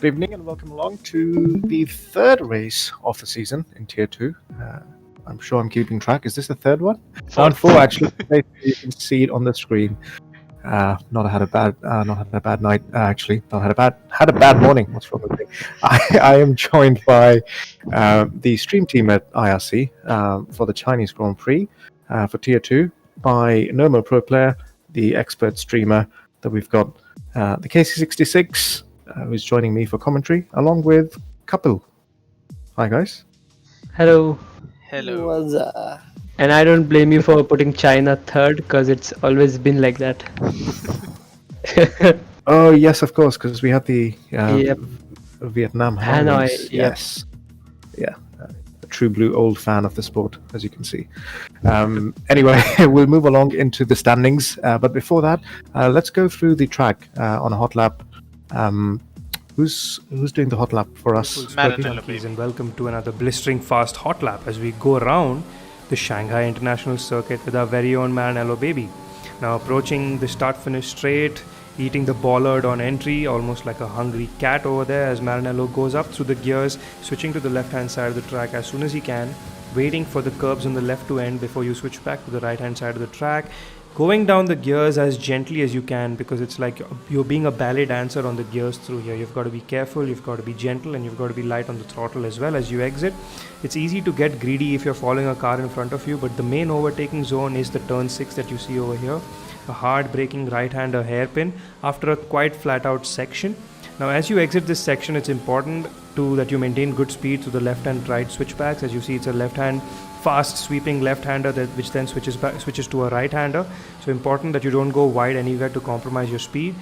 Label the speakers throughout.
Speaker 1: Good evening and welcome along to the third race of the season in Tier 2. I'm sure I'm keeping track. Is this the third one? Round 4, actually. You can see it on the screen. Not had a bad night. Actually, had a bad morning. What's wrong with me? I am joined by the stream team at IRC for the Chinese Grand Prix for Tier 2 by Nomo Pro Player, the expert streamer that we've got, the KC66. Who's joining me for commentary, along with Kapil. Hi, guys.
Speaker 2: Hello.
Speaker 3: Hello.
Speaker 2: And I don't blame you for putting China third, because it's always been like that.
Speaker 1: Oh, yes, of course, because we had the
Speaker 2: Yep.
Speaker 1: Vietnam
Speaker 2: Hanoi,
Speaker 1: race. Yes. Yeah. A true blue old fan of the sport, as you can see. Anyway, we'll move along into the standings. But before that, let's go through the track on a hot lap. Who's doing the hot lap for us?
Speaker 4: Junkies, and welcome to another blistering fast hot lap as we go around the Shanghai International Circuit with our very own Maranello baby. Now approaching the start-finish straight, eating the bollard on entry, almost like a hungry cat over there as Maranello goes up through the gears, switching to the left-hand side of the track as soon as he can, waiting for the curbs on the left to end before you switch back to the right-hand side of the track. Going down the gears as gently as you can, because it's like you're being a ballet dancer on the gears through here. You've got to be careful, you've got to be gentle, and you've got to be light on the throttle as well as you exit. It's easy to get greedy if you're following a car in front of you, but the main overtaking zone is the turn 6 that you see over here. A hard braking right-hander hairpin after a quite flat-out section. Now as you exit this section, it's important that you maintain good speed to the left and right switchbacks. As you see, it's a left-hand fast sweeping left-hander which then switches to a right-hander. So important that you don't go wide anywhere to compromise your speed.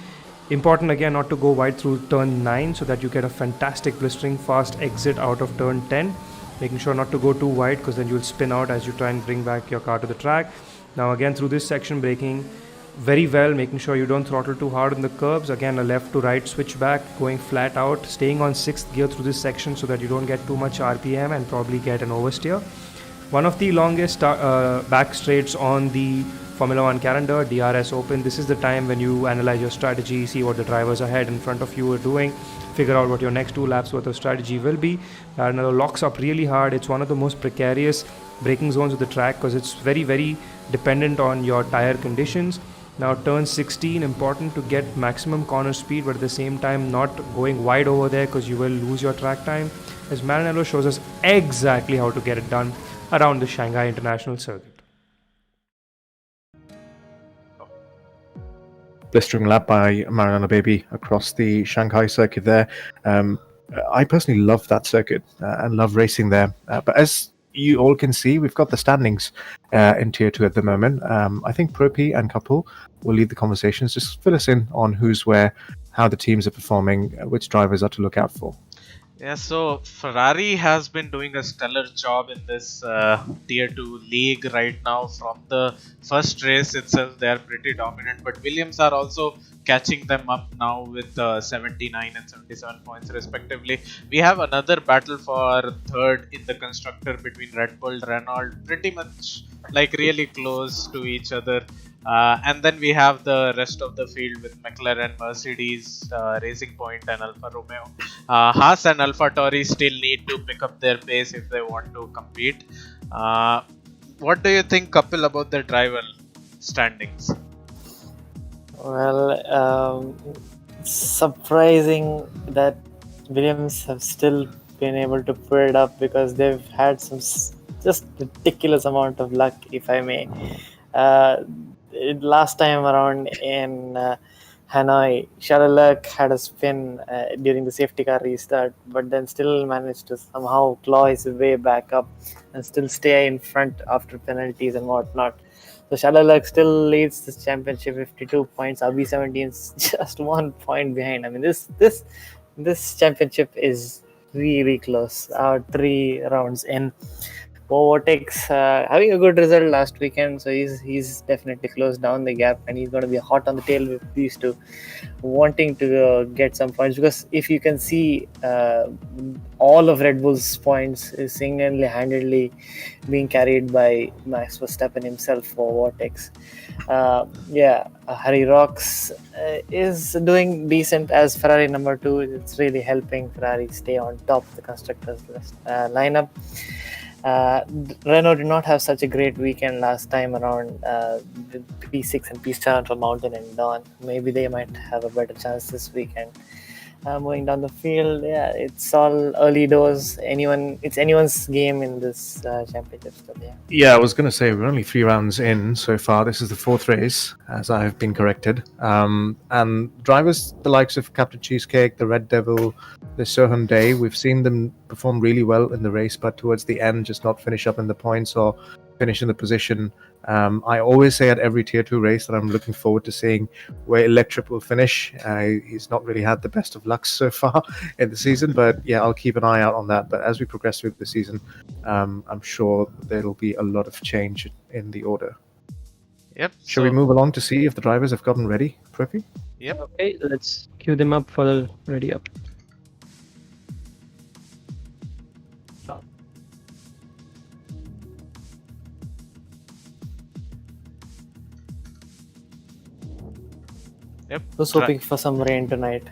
Speaker 4: Important again not to go wide through turn 9 so that you get a fantastic blistering fast exit out of turn 10. Making sure not to go too wide, because then you'll spin out as you try and bring back your car to the track. Now again through this section, braking very well, making sure you don't throttle too hard on the curbs. Again, a left to right switch back, going flat out, staying on 6th gear through this section so that you don't get too much RPM and probably get an oversteer. One of the longest back straights on the Formula 1 calendar, DRS Open. This is the time when you analyze your strategy, see what the drivers ahead in front of you are doing, figure out what your next 2 laps worth of strategy will be. Maranello locks up really hard. It's one of the most precarious braking zones of the track because it's very, very dependent on your tire conditions. Now turn 16, important to get maximum corner speed, but at the same time not going wide over there because you will lose your track time, as Maranello shows us exactly how to get it done around the Shanghai International Circuit.
Speaker 1: Blistering lap by Maranello baby across the Shanghai circuit there. I personally love that circuit and love racing there. But as you all can see, we've got the standings in Tier 2 at the moment. I think Propi and Kapil will lead the conversations. Just fill us in on who's where, how the teams are performing, which drivers are to look out for.
Speaker 3: Yeah, so Ferrari has been doing a stellar job in this Tier 2 league right now. From the first race itself, they are pretty dominant, but Williams are also catching them up now with 79 and 77 points respectively. We have another battle for third in the constructor between Red Bull, Renault, pretty much like really close to each other. And then we have the rest of the field with McLaren, Mercedes, Racing Point and Alfa Romeo. Haas and AlphaTauri still need to pick up their pace if they want to compete. What do you think, Kapil, about the driver standings?
Speaker 5: Well, surprising that Williams have still been able to pull it up, because they've had some just ridiculous amount of luck, if I may. Last time around in Hanoi, Leclerc had a spin during the safety car restart, but then still managed to somehow claw his way back up and still stay in front after penalties and whatnot. So Leclerc still leads this championship 52 points. RB17 is just 1 point behind. I mean, this championship is really close. 3 rounds in. Vortex having a good result last weekend, so he's definitely closed down the gap, and he's going to be hot on the tail with these two, wanting to get some points. Because if you can see, all of Red Bull's points is single-handedly being carried by Max Verstappen himself for Vortex. Harry Rocks is doing decent as Ferrari number 2. It's really helping Ferrari stay on top of the constructors lineup. Renault did not have such a great weekend last time around. P6 and P7 for Mountain and Dawn. Maybe they might have a better chance this weekend. Moving down the field, it's all early doors. It's anyone's game in this championship still.
Speaker 1: Yeah, I was going to say we're only 3 rounds in so far. This is the 4th race, as I have been corrected. And drivers, the likes of Captain Cheesecake, the Red Devil, the Sohan Day, we've seen them perform really well in the race, but towards the end, just not finish up in the points or finish in the position. I always say at every Tier 2 race that I'm looking forward to seeing where Electric will finish. He's not really had the best of luck so far in the season, but yeah, I'll keep an eye out on that. But as we progress through the season, I'm sure there'll be a lot of change in the order.
Speaker 3: Yep.
Speaker 1: Shall we move along to see if the drivers have gotten ready, Prithvi?
Speaker 3: Yep.
Speaker 2: Okay, let's queue them up for the ready up.
Speaker 3: Yep.
Speaker 5: Was hoping for some rain tonight.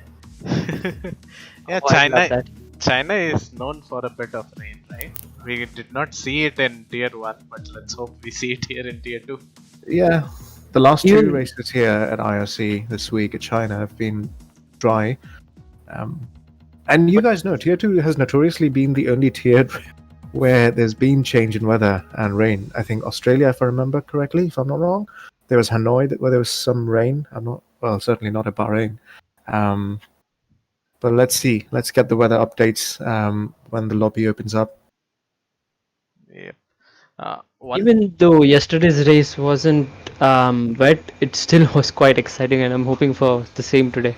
Speaker 3: Yeah,
Speaker 2: Oh, I love that.
Speaker 3: China is known for a bit of rain, right? We did not see it in Tier 1, but let's hope we see it here in Tier 2.
Speaker 1: Yeah, the last
Speaker 2: Even-
Speaker 1: 2 races here at IRC this week at China have been dry. And you guys know, Tier 2 has notoriously been the only tier where there's been change in weather and rain. I think Australia, if I remember correctly, if I'm not wrong, there was Hanoi where there was some rain. Certainly not at Bahrain. But let's see. Let's get the weather updates when the lobby opens up.
Speaker 3: Yep.
Speaker 2: Even though yesterday's race wasn't wet, it still was quite exciting, and I'm hoping for the same today.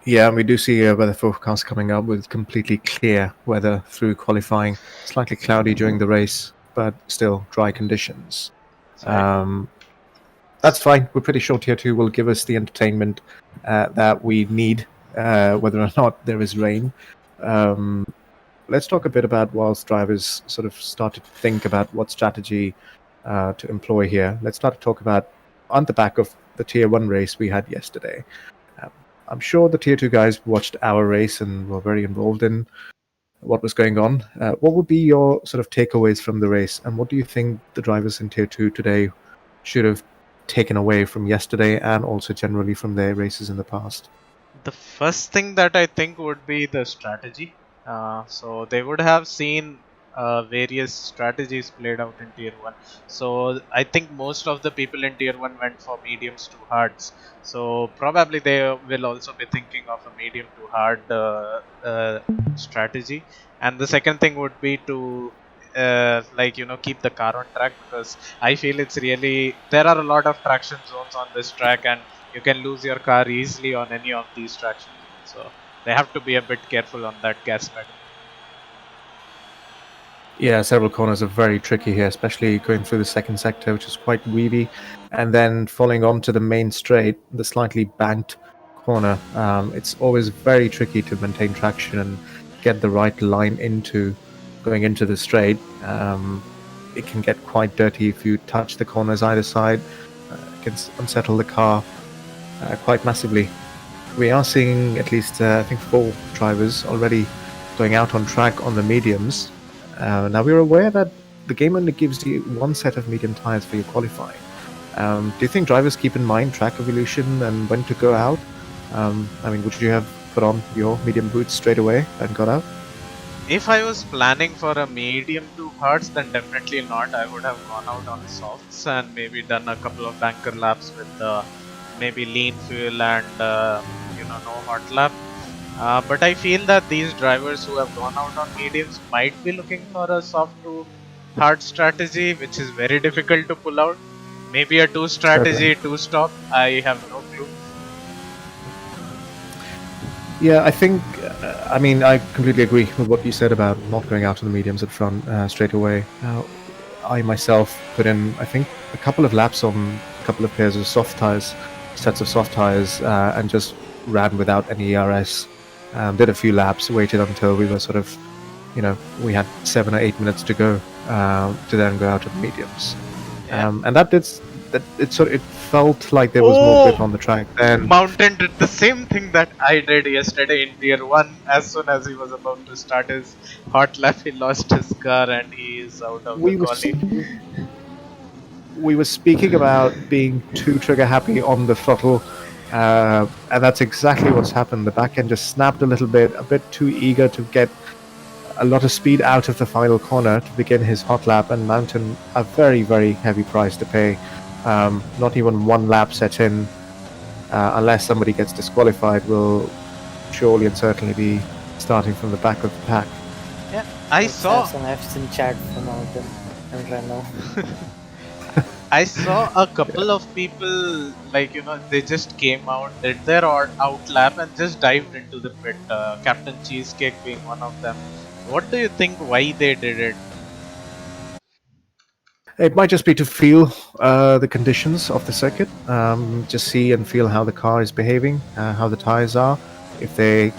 Speaker 1: Yeah, we do see a weather forecast coming up with completely clear weather through qualifying. Slightly cloudy during the race, but still dry conditions. That's fine. We're pretty sure Tier 2 will give us the entertainment that we need, whether or not there is rain. Let's talk a bit about whilst drivers sort of start to think about what strategy to employ here. Let's start to talk about on the back of the Tier 1 race we had yesterday. I'm sure the Tier 2 guys watched our race and were very involved in what was going on. What would be your sort of takeaways from the race, and what do you think the drivers in Tier 2 today should have taken away from yesterday and also generally from their races in the past?
Speaker 3: The first thing that I think would be the strategy. So they would have seen various strategies played out in Tier 1. So I think most of the people in Tier 1 went for mediums to hards. So probably they will also be thinking of a medium to hard strategy. And the second thing would be to keep the car on track, because I feel it's really, there are a lot of traction zones on this track and you can lose your car easily on any of these traction zones. So they have to be a bit careful on that gas pedal.
Speaker 1: Yeah, several corners are very tricky here, especially going through the second sector, which is quite weavy, and then following on to the main straight, the slightly banked corner. It's always very tricky to maintain traction and get the right line into going into the straight. It can get quite dirty if you touch the corners either side. It can unsettle the car quite massively. We are seeing at least, I think, 4 drivers already going out on track on the mediums. Now, we're aware that the game only gives you 1 set of medium tires for your qualifying. Do you think drivers keep in mind track evolution and when to go out? Would you have put on your medium boots straight away and got out?
Speaker 3: If I was planning for a medium to hards, then definitely not. I would have gone out on softs and maybe done a couple of banker laps with maybe lean fuel and no hot lap. But I feel that these drivers who have gone out on mediums might be looking for a soft to hard strategy, which is very difficult to pull out. Maybe a 2 strategy, 2 stop. I have no clue.
Speaker 1: Yeah, I think. I mean, I completely agree with what you said about not going out to the mediums at front straight away. I myself put in, I think, a couple of laps on a couple of pairs of soft tires, sets of soft tires, and just ran without any ERS. Did a few laps, waited until we were sort of, we had 7 or 8 minutes to go to then go out to the mediums. And it felt like there was more grip on the track then.
Speaker 3: Mountain did the same thing that I did yesterday in Tier 1. As soon as he was about to start his hot lap, he lost his car and he is out of the quali.
Speaker 1: We were speaking about being too trigger happy on the throttle, and that's exactly what's happened. The back end just snapped a little bit, a bit too eager to get a lot of speed out of the final corner to begin his hot lap, and Mountain a very, very heavy price to pay. Not even one lap set in, unless somebody gets disqualified, will surely and certainly be starting from the back of the pack.
Speaker 3: Yeah, I saw
Speaker 5: some F's in chat for Mountain and Renault.
Speaker 3: I saw a couple of people, like, they just came out, did their out lap and just dived into the pit. Captain Cheesecake being one of them. What do you think why they did it?
Speaker 1: It might just be to feel the conditions of the circuit, just see and feel how the car is behaving, how the tires are. If they,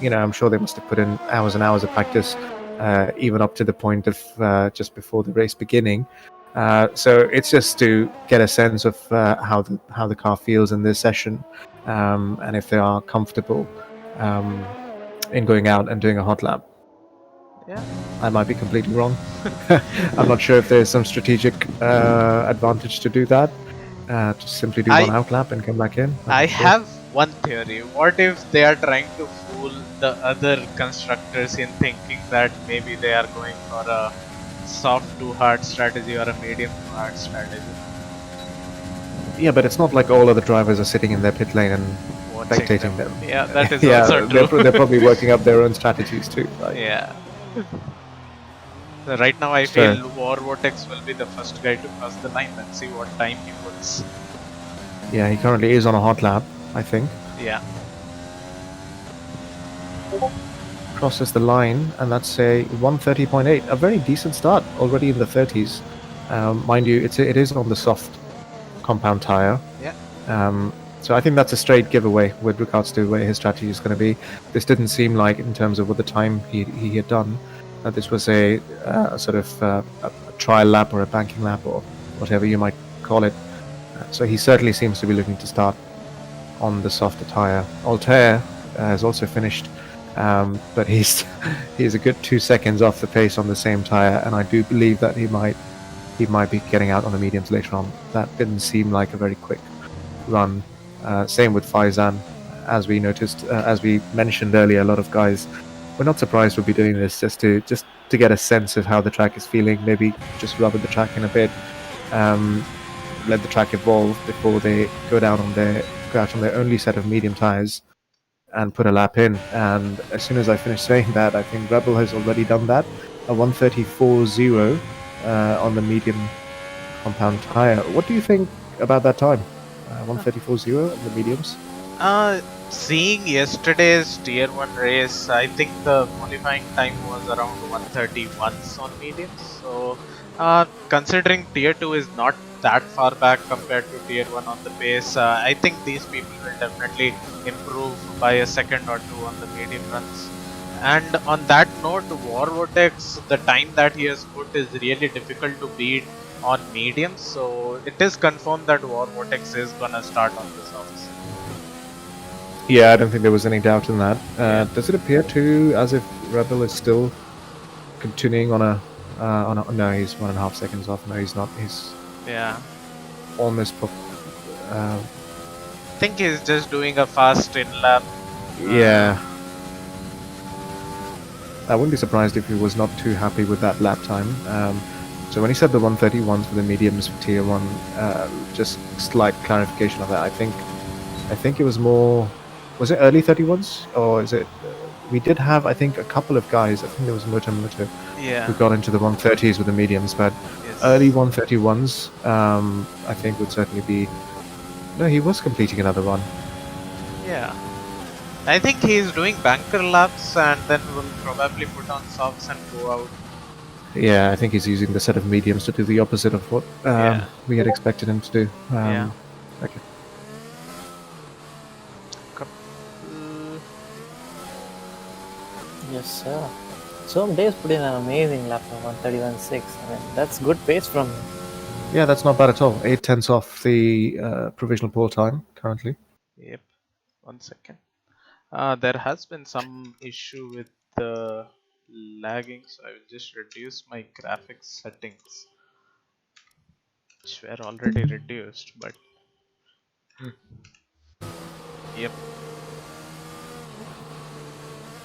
Speaker 1: I'm sure they must have put in hours and hours of practice, even up to the point of just before the race beginning. So it's just to get a sense of how the car feels in this session, and if they are comfortable in going out and doing a hot lap.
Speaker 3: Yeah,
Speaker 1: I might be completely wrong. I'm not sure if there's some strategic advantage to do that. Just simply do one out lap and come back in.
Speaker 3: I have one theory. What if they are trying to fool the other constructors in thinking that maybe they are going for a soft to hard strategy or a medium to hard strategy?
Speaker 1: Yeah, but it's not like all other drivers are sitting in their pit lane and spectating them.
Speaker 3: Yeah, that is also true.
Speaker 1: They're probably working up their own strategies too. Right?
Speaker 3: Yeah. So right now I feel War Vortex will be the first guy to cross the line. Let's see what time he puts.
Speaker 1: Yeah, he currently is on a hot lap, I think.
Speaker 3: Yeah.
Speaker 1: Crosses the line, and that's a 1:30.8, a very decent start, already in the 30s. Mind you, it is on the soft compound tire.
Speaker 3: Yeah.
Speaker 1: So I think that's a straight giveaway with regards to where his strategy is going to be. This didn't seem like, in terms of what the time he had done, that this was a sort of a trial lap or a banking lap or whatever you might call it. So he certainly seems to be looking to start on the softer tire. Altair has also finished, but he's a good 2 seconds off the pace on the same tire, and I do believe that he might be getting out on the mediums later on. That didn't seem like a very quick run. Same with Faizan, as we noticed, as we mentioned earlier. A lot of guys, we're not surprised we'll be doing this just to get a sense of how the track is feeling. Maybe just rubber the track in a bit, let the track evolve before they go out on their only set of medium tires and put a lap in. And as soon as I finish saying that, I think Rebel has already done that. A 1:34.0 on the medium compound tire. What do you think about that time? 1:34.0 on the mediums.
Speaker 3: Seeing yesterday's Tier 1 race, I think the qualifying time was around 1:31 on mediums. So, considering Tier 2 is not that far back compared to Tier 1 on the pace, I think these people will definitely improve by a second or two on the medium runs. And on that note, War Vortex, the time that he has put is really difficult to beat on mediums, so it is confirmed that War Vortex is gonna start on this office.
Speaker 1: Yeah, I don't think there was any doubt in that. Does it appear to as if Rebel is still continuing on a no, he's 1.5 seconds off. No, he's not. He's almost.
Speaker 3: I think he's just doing a fast in lap.
Speaker 1: Yeah. I wouldn't be surprised if he was not too happy with that lap time. So when he said the 1:31s for the mediums for Tier 1, just slight clarification of that. I think it was more. Was it early 31s, or is it? We did have, I think, a couple of guys. I think there was Moto who got into the 1:30s with the mediums, but early 1:31s, I think would certainly be. No, he was completing another run.
Speaker 3: Yeah. I think he's doing banker laps and then will probably put on socks and go out.
Speaker 1: Yeah, I think he's using the set of mediums to do the opposite of what
Speaker 3: Yeah.
Speaker 1: we had expected him to do.
Speaker 3: Yeah.
Speaker 1: Okay.
Speaker 5: Yes, sir. So Dave's put in an amazing lap of 131.6. I mean, that's good pace from him.
Speaker 1: Yeah, that's not bad at all. 8/10 off the provisional pole time currently.
Speaker 3: Yep. 1 second. There has been some issue with the lagging, so I will just reduce my graphics settings, which were already reduced, but yep.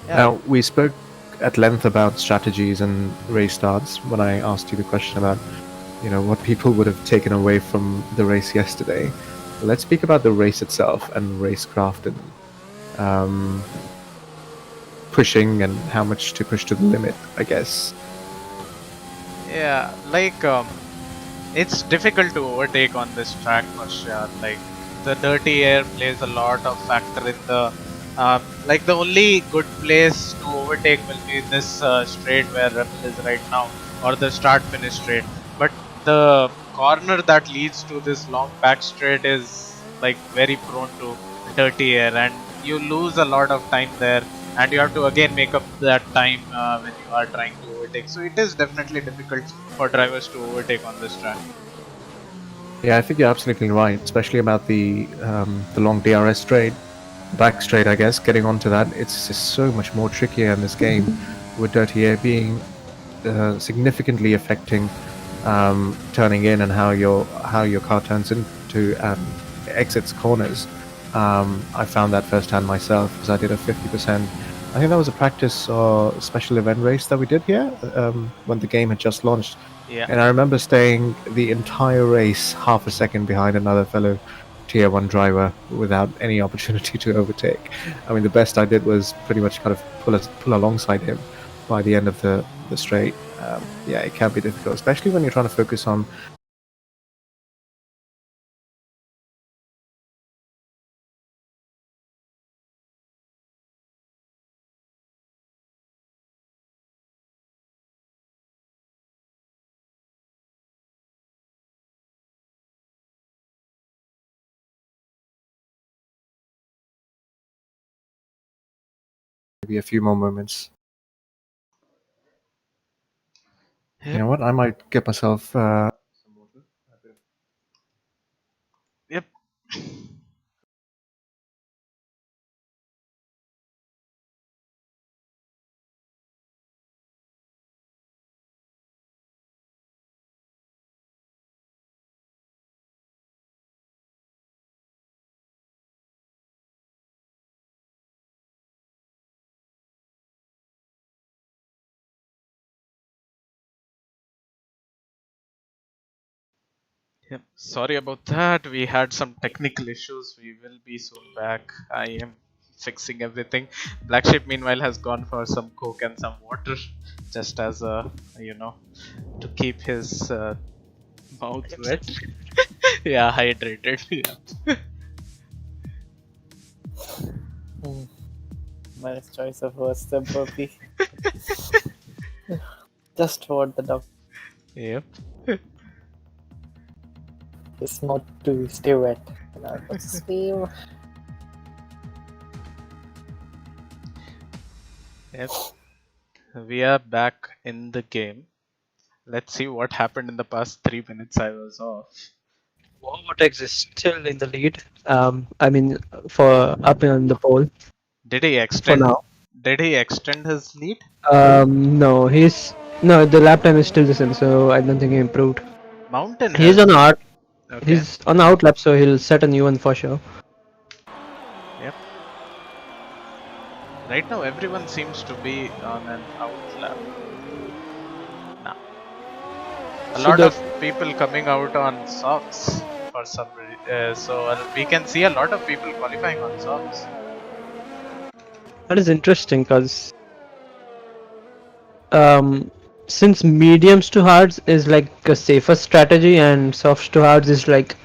Speaker 3: Yeah.
Speaker 1: Now, we spoke at length about strategies and race starts when I asked you the question about, what people would have taken away from the race yesterday. Let's speak about the race itself and racecraft and pushing and how much to push to the limit, I guess.
Speaker 3: Yeah, like it's difficult to overtake on this track for sure. Like the dirty air plays a lot of factor in the like the only good place to overtake will be this straight where Rebel is right now, or the start finish straight. But the corner that leads to this long back straight is like very prone to dirty air, and you lose a lot of time there, and you have to again make up that time when you are trying to overtake. So it is definitely difficult for drivers to overtake on this track.
Speaker 1: Yeah, I think you're absolutely right, especially about the long DRS straight, back straight. I guess getting onto that, it's just so much more trickier in this game, with dirty air being significantly affecting turning in and how your car turns into exits corners. I found that firsthand myself because I did a 50%. I think that was a practice or special event race that we did here when the game had just launched.
Speaker 3: Yeah.
Speaker 1: And I remember staying the entire race half a second behind another fellow Tier 1 driver without any opportunity to overtake. I mean, the best I did was pretty much kind of pull alongside him by the end of the straight. Yeah, it can be difficult, especially when you're trying to focus on maybe a few more moments.
Speaker 3: Yep.
Speaker 1: You know what? I might get myself some water.
Speaker 3: Yep. Yep. Sorry about that. We had some technical issues. We will be soon back. I am fixing everything. Black Sheep meanwhile has gone for some coke and some water, just as a to keep his mouth wet. Yeah, hydrated. Yeah.
Speaker 5: My choice of worst the burpee. Just what the doctor
Speaker 3: Yep.
Speaker 5: is not to stay wet. Swim.
Speaker 3: Yep. We are back in the game. Let's see what happened in the past 3 minutes I was off.
Speaker 2: Vortex is still in the lead. I mean, for up in the pole
Speaker 3: Did he
Speaker 2: for
Speaker 3: extend?
Speaker 2: now.
Speaker 3: Did he extend his lead?
Speaker 2: No, the lap time is still the same, so I don't think he improved.
Speaker 3: Mountain
Speaker 2: He's
Speaker 3: has.
Speaker 2: on out.
Speaker 3: Okay.
Speaker 2: He's on the out lap, so he'll set a new one for sure.
Speaker 3: Yep. Right now, everyone seems to be on an out lap. Nah. A
Speaker 2: So
Speaker 3: lot
Speaker 2: the-
Speaker 3: of people coming out on socks for some reason. So we can see a lot of people qualifying on socks.
Speaker 2: That is interesting because since mediums to hards is like a safer strategy and softs to hards is like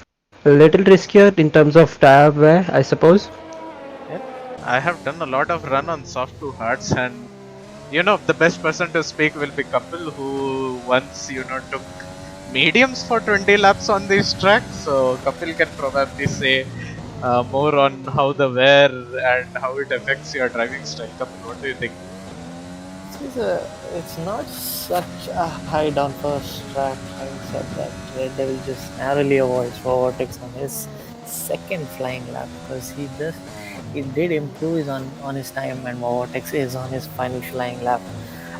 Speaker 2: a little riskier in terms of tire wear, I suppose.
Speaker 3: Yep. I have done a lot of run on soft to hards, and the best person to speak will be Kapil, who once took mediums for 20 laps on this track. So Kapil can probably say more on how the wear and how it affects your driving style. Kapil, what do you think?
Speaker 5: It's not such a high downforce track. Having said that, Red Devil just narrowly avoids vortex on his second flying lap because he did improve on his time, and vortex is on his final flying lap.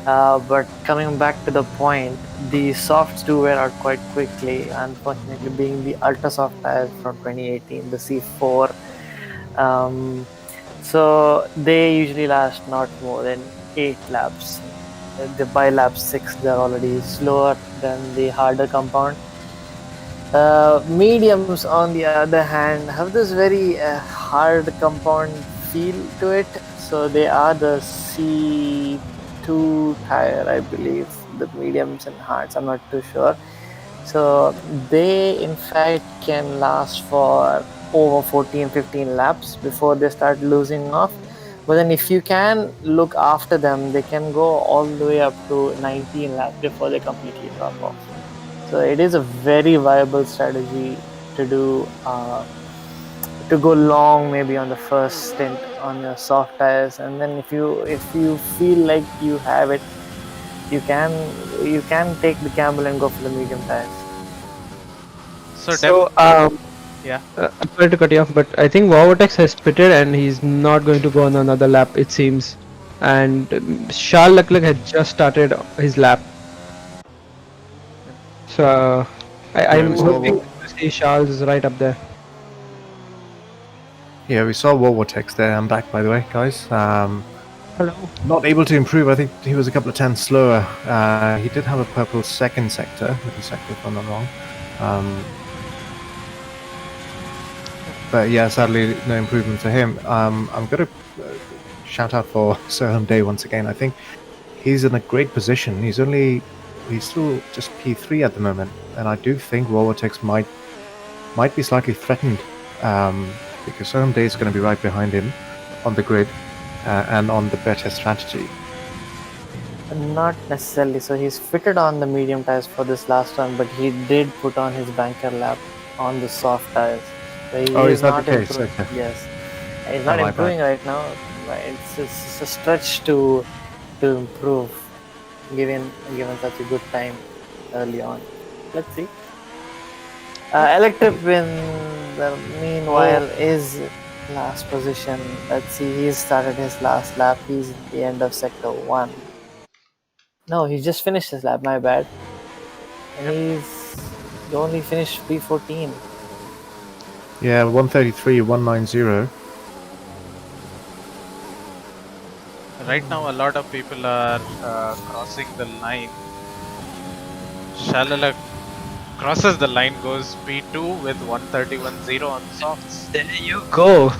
Speaker 5: But coming back to the point, the softs do wear out quite quickly. Unfortunately, being the ultra soft tires from 2018, the C4. Um, so they usually last not more than 8 laps. By lap 6, they're already slower than the harder compound. Mediums, on the other hand, have this very hard compound feel to it. So they are the C2 tire, I believe, the mediums and hards. I'm not too sure. So they, in fact, can last for over 14-15 laps before they start losing off. But then if you can look after them, they can go all the way up to 19 laps before they completely drop off. So it is a very viable strategy to do, to go long maybe on the first stint on your soft tires, and then if you feel like you have it, you can take the gamble and go for the medium tires.
Speaker 3: Yeah.
Speaker 2: I'm sorry to cut you off, but I think Vortex has pitted and he's not going to go on another lap, it seems. And Charles Leclerc had just started his lap. So I'm hoping to see Charles right up there.
Speaker 1: Yeah, we saw Vortex there. I'm back, by the way, guys.
Speaker 2: Hello.
Speaker 1: Not able to improve. I think he was a couple of tenths slower. He did have a purple second sector, if I'm not wrong. But yeah, sadly, no improvement for him. I'm going to shout out for Soham Day once again. I think he's in a great position. He's still just P3 at the moment, and I do think Vortex might be slightly threatened because Soham Day is going to be right behind him on the grid and on the better strategy.
Speaker 5: Not necessarily. So he's fitted on the medium tires for this last run, but he did put on his banker lap on the soft tires. So he
Speaker 1: is that the case? Okay.
Speaker 5: Yes, he's not improving right now. It's a stretch to improve, given such a good time early on. Let's see. Electric in the meanwhile is last position. Let's see. He started his last lap. He's at the end of sector 1. No, he just finished his lap. My bad. And he only finished P14.
Speaker 1: Yeah, 133, 190.
Speaker 3: Right now, a lot of people are crossing the line. Shalala crosses the line, goes P2 with 131.0 on softs.
Speaker 2: There you go.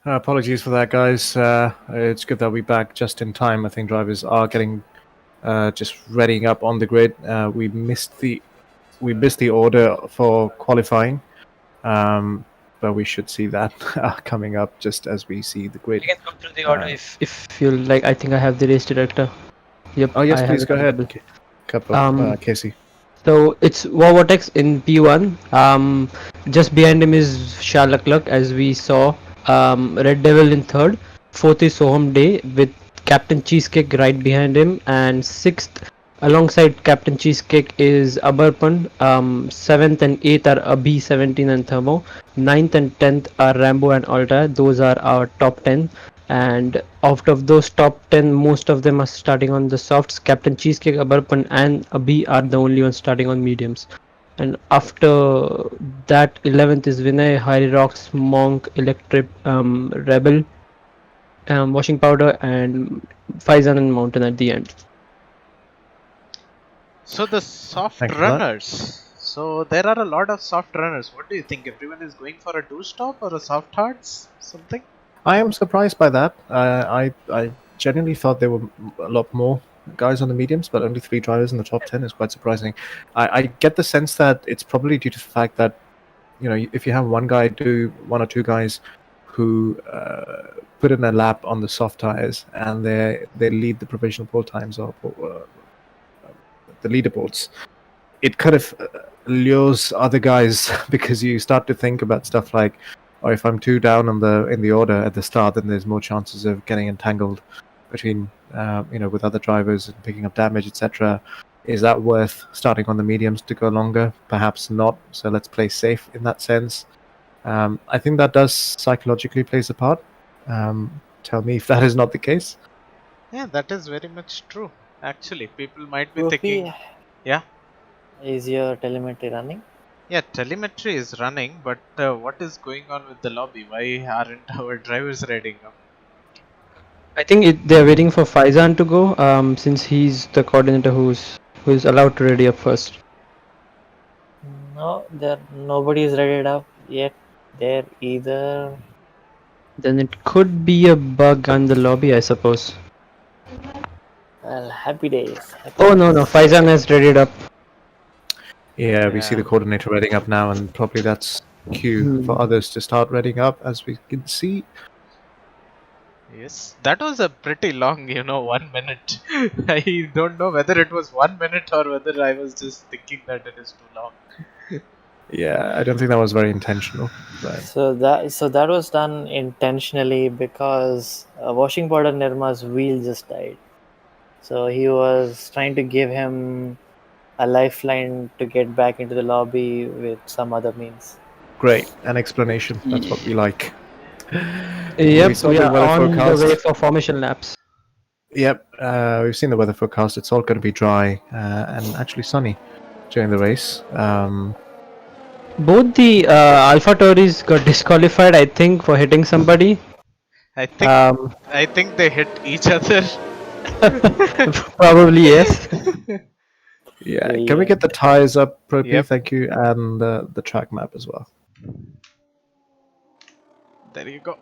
Speaker 1: Apologies for that, guys. It's good that we're back just in time. I think drivers are getting just readying up on the grid. We missed the order for qualifying, but we should see that coming up just as we see the grid.
Speaker 2: You can come through the order if you like. I think I have the race director. Yep.
Speaker 1: Oh yes,
Speaker 2: I
Speaker 1: please
Speaker 2: have
Speaker 1: go
Speaker 2: it
Speaker 1: ahead.
Speaker 2: available.
Speaker 1: Casey.
Speaker 2: So it's Vortex in P1. Just behind him is Charles Leclerc, as we saw. Red Devil in third. Fourth is Soham Day with Captain Cheesecake right behind him, and sixth alongside Captain Cheesecake is Abarpan. Seventh and eighth are Abhi, 17 and Thermo. Ninth and 10th are Rambo and Alta. Those are our top 10. And out of those top 10, most of them are starting on the softs. Captain Cheesecake, Abarpan, and Abhi are the only ones starting on mediums. And after that, 11th is Vinay, Harry Rocks, Monk, Electric, Rebel, Washing Powder, and Faizan and Mountain at the end.
Speaker 3: So the soft
Speaker 1: Thank you for that.
Speaker 3: runners. So there are a lot of soft runners. What do you think? Everyone is going for a 2-stop or a soft hearts? Something?
Speaker 1: I am surprised by that. I genuinely thought there were a lot more guys on the mediums, but only 3 drivers in the top 10 is quite surprising. I get the sense that it's probably due to the fact that, you know, if you have one or two guys who put in a lap on the soft tires and they lead the provisional pole times or the leaderboards, it kind of lures other guys because you start to think about stuff like, or if I'm 2 down in the order at the start, then there's more chances of getting entangled between with other drivers and picking up damage, etc. Is that worth starting on the mediums to go longer? Perhaps not. So let's play safe in that sense. I think that does psychologically plays a part. Tell me if that is not the case.
Speaker 3: Yeah, that is very much true. Actually, people might be
Speaker 5: Gopi,
Speaker 3: thinking, yeah,
Speaker 5: is your telemetry running?
Speaker 3: yeah, telemetry is running, but what is going on with the lobby? Why aren't our drivers riding up?
Speaker 2: I think they're waiting for Faizan to go, since he's the coordinator who's allowed to ready up first.
Speaker 5: No, nobody is ready up yet. They're either.
Speaker 2: Then it could be a bug on the lobby, I suppose.
Speaker 5: Well, happy days. Happy
Speaker 2: Oh no,
Speaker 5: days.
Speaker 2: Faizan has readied up.
Speaker 1: Yeah, we see
Speaker 3: Yeah.
Speaker 1: the coordinator reading up now, and probably that's cue for others to start reading up, as we can see.
Speaker 3: Yes, that was a pretty long, 1 minute. I don't know whether it was 1 minute or whether I was just thinking that it is too long.
Speaker 1: Yeah, I don't think that was very intentional. But
Speaker 5: So that was done intentionally because washing powder Nirma's wheel just died. So he was trying to give him a lifeline to get back into the lobby with some other means.
Speaker 1: great, an explanation. That's what we like.
Speaker 2: Yep,
Speaker 1: saw
Speaker 2: we
Speaker 1: the
Speaker 2: are
Speaker 1: weather
Speaker 2: on
Speaker 1: forecast.
Speaker 2: the way for formation laps.
Speaker 1: Yep, we've seen the weather forecast. It's all going to be dry and actually sunny during the race.
Speaker 2: Both the Alpha Tauris got disqualified, I think, for hitting somebody.
Speaker 3: I think they hit each other.
Speaker 2: Probably yes.
Speaker 1: Yeah, can we get the tires up, Propi?
Speaker 3: Yep.
Speaker 1: Thank you, and the track map as well.
Speaker 3: There you go.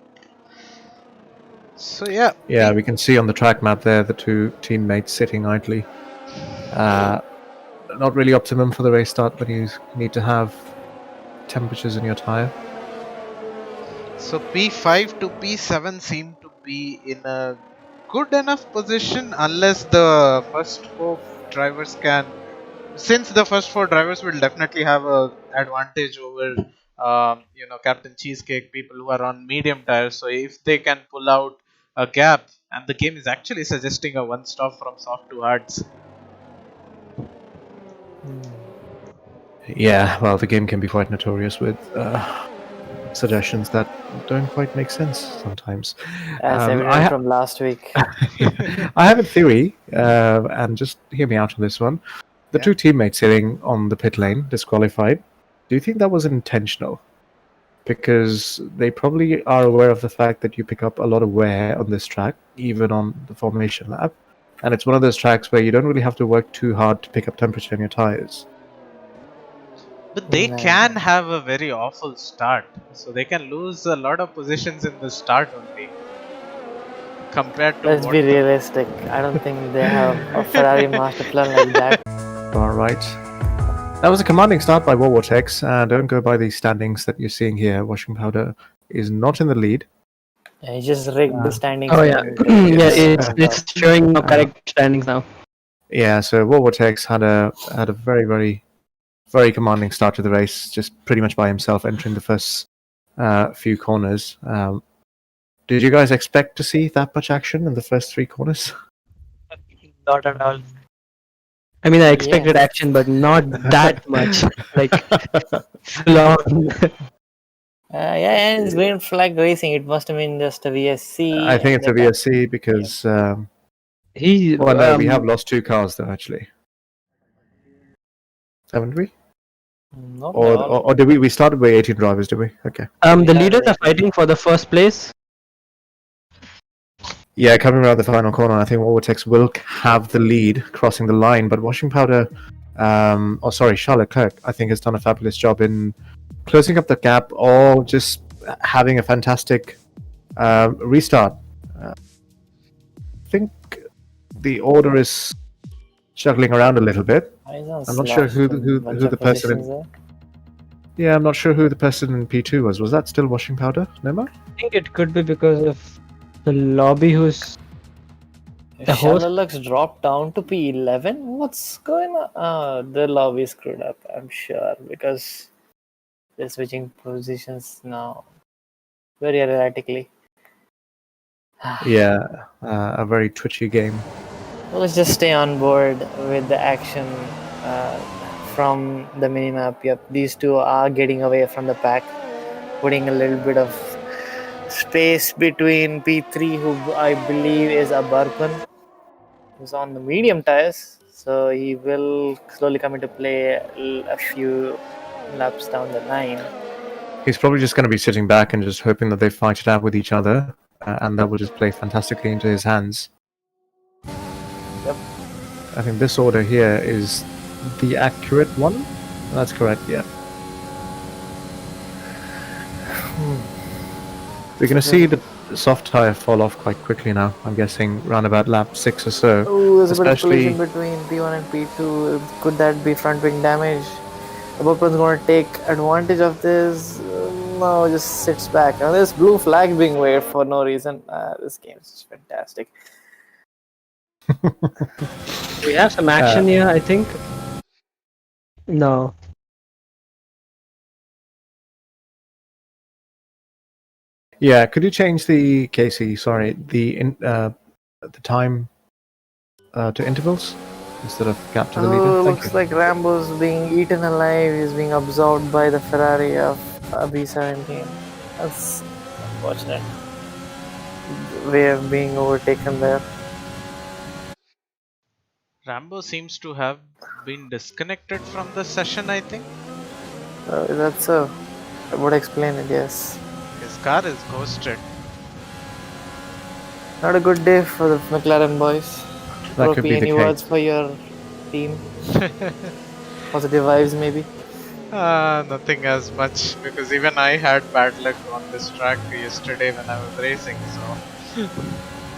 Speaker 3: So yeah.
Speaker 1: Yeah, we can see on the track map there the 2 teammates sitting idly. Not really optimum for the race start, but you need to have temperatures in your tire.
Speaker 3: So P5 to P7 seem to be in a good enough position unless the first 4 drivers can. Since the first 4 drivers will definitely have a advantage over Captain Cheesecake, people who are on medium tires. So if they can pull out a gap, and the game is actually suggesting a 1 stop from soft to hards.
Speaker 1: Yeah, well, the game can be quite notorious with suggestions that don't quite make sense sometimes.
Speaker 5: As evident from last week.
Speaker 1: I have a theory, and just hear me out on this one. The 2 teammates sitting on the pit lane, disqualified, do you think that was intentional? Because they probably are aware of the fact that you pick up a lot of wear on this track, even on the formation lap. And it's one of those tracks where you don't really have to work too hard to pick up temperature in your tires.
Speaker 3: But they can have a very awful start. So they can lose a lot of positions in the start only. Compared to
Speaker 5: Let's be realistic. I don't think they have a Ferrari master plan like that.
Speaker 1: Alright. That was a commanding start by Warwartex. Don't go by these standings that you're seeing here. Washing Powder is not in the lead.
Speaker 5: He just rigged the standings.
Speaker 2: Oh yeah, it's showing no correct standings now.
Speaker 1: Yeah, so Warwartex had a very, very, very commanding start to the race, just pretty much by himself, entering the first few corners. Did you guys expect to see that much action in the first 3 corners?
Speaker 2: Not at all. I mean, I expected action, but not that much. Like, full on.
Speaker 5: Yeah, and it's green flag racing. It must have been just a VSC.
Speaker 1: I think
Speaker 5: and
Speaker 1: it's a
Speaker 5: that-
Speaker 1: VSC because.
Speaker 2: He
Speaker 1: Well, no, we have lost 2 cars though, actually. Haven't we?
Speaker 5: Not
Speaker 1: Or,
Speaker 5: at all.
Speaker 1: or did we? We started with 18 drivers, did we? Okay.
Speaker 2: the
Speaker 5: Yeah,
Speaker 2: leaders are
Speaker 5: right.
Speaker 2: fighting for the first place.
Speaker 1: Yeah, coming around the final corner, I think Overtex will have the lead crossing the line, but Washing Powder, Charlotte Clerc, I think has done a fabulous job in closing up the gap or just having a fantastic restart. I think the order is juggling around a little bit. I'm not sure who the person in. Yeah, I'm not sure who the person in P2 was. Was that still Washing Powder, Nema?
Speaker 2: I think it could be because of the lobby who's the host.
Speaker 5: Shalalax dropped down to P11. What's going on? The lobby screwed up, I'm sure, because they're switching positions now very erratically.
Speaker 1: Yeah, a very twitchy game.
Speaker 5: Well, let's just stay on board with the action from the minimap. Yep, these two are getting away from the pack, putting a little bit of space between P3, who I believe is Abarkun, who's on the medium tires. So he will slowly come into play a few laps down the line.
Speaker 1: He's probably just going to be sitting back and just hoping that they fight it out with each other, and that will just play fantastically into his hands.
Speaker 5: Yep.
Speaker 1: I think this order here is the accurate one. That's correct, yeah. We're going to see the soft tire fall off quite quickly now. I'm guessing around about lap 6 or so.
Speaker 5: Oh, there's a bit of
Speaker 1: Especially-
Speaker 5: collision between P1 and P2. Could that be front wing damage? Abarkun's going to take advantage of this. No, just sits back. Now there's blue flag being waved for no reason. This game is just fantastic.
Speaker 2: We have some action here, I think. No.
Speaker 1: Yeah, could you change the Casey? Sorry, the time to intervals instead of gap to the leader.
Speaker 5: Oh,
Speaker 1: Thank
Speaker 5: looks
Speaker 1: you.
Speaker 5: like Rambo's being eaten alive. He's being absorbed by the Ferrari of B17. That's unfortunate. Way of being overtaken there.
Speaker 3: Rambo seems to have been disconnected from the session, I think.
Speaker 5: That's so. I would explain it, yes.
Speaker 3: His car is ghosted.
Speaker 5: Not a good day for the McLaren boys.
Speaker 1: That could
Speaker 5: Trophy,
Speaker 1: be the
Speaker 5: any
Speaker 1: case.
Speaker 5: words for your team? Positive vibes, maybe?
Speaker 3: Nothing as much, because even I had bad luck on this track yesterday when I was racing, so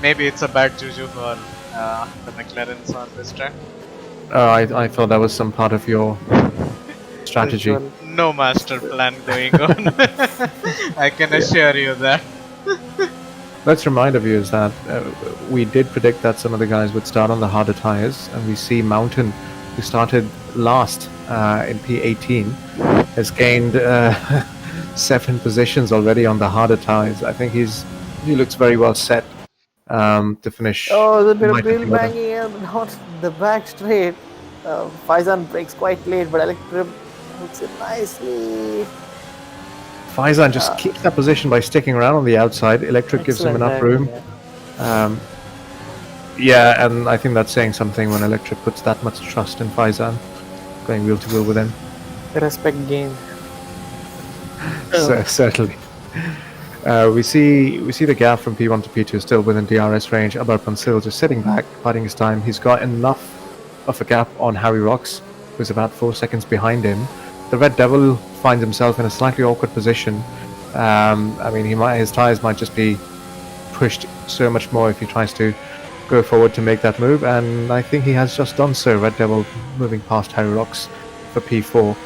Speaker 3: maybe it's a bad juju for the McLarens on this track.
Speaker 1: I thought that was some part of your strategy.
Speaker 5: Well,
Speaker 3: No master plan going on. I can assure you that.
Speaker 1: Let's remind of you is that we did predict that some of the guys would start on the harder tires, and we see Mountain, who started last in P18, has gained 7 positions already on the harder tires. I think he looks very well set to finish.
Speaker 5: oh, there's a bit of
Speaker 1: Might
Speaker 5: wheel
Speaker 1: be better.
Speaker 5: banging and not the back straight. Faizan breaks quite late, but Electrib hooks it nicely.
Speaker 1: Faizan just keeps that position by sticking around on the outside. Electric gives him
Speaker 5: Excellent
Speaker 1: enough
Speaker 5: driving,
Speaker 1: room.
Speaker 5: yeah.
Speaker 1: Yeah, and I think that's saying something when Electric puts that much trust in Faizan, going wheel to wheel with him.
Speaker 5: Respect gained.
Speaker 1: Certainly. We see the gap from P1 to P2 still within DRS range. Abarpan still just sitting back, biding his time. He's got enough of a gap on Harry Rocks, who's about 4 seconds behind him. The Red Devil finds himself in a slightly awkward position. I mean, his tires might just be pushed so much more if he tries to go forward to make that move, and I think he has just done so. Red Devil moving past Harry Rocks for P4.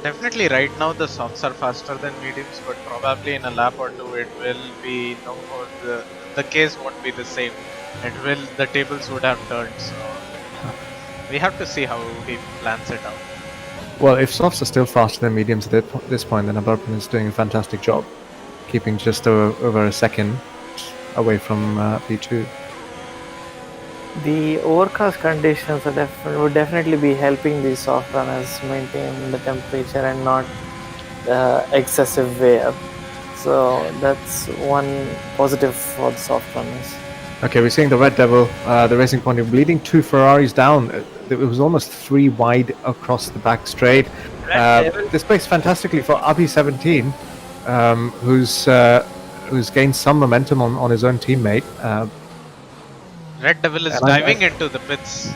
Speaker 3: Definitely right now the softs are faster than mediums, but probably in a lap or two it will be the case won't be the same. The tables would have turned, so we have to see how he plans it out.
Speaker 1: Well, if softs are still faster than mediums at this point, then Abarpan is doing a fantastic job, keeping just over a second away from P2.
Speaker 5: The overcast conditions would definitely be helping the soft runners maintain the temperature and not excessive way up. So that's one positive for the soft runners.
Speaker 1: Okay, we're seeing the Red Devil, the Racing Point, bleeding 2 Ferraris down. It was almost 3 wide across the back straight. This plays fantastically for Abi17, who's gained some momentum on his own teammate.
Speaker 3: Red Devil is
Speaker 1: And
Speaker 3: diving into the pits.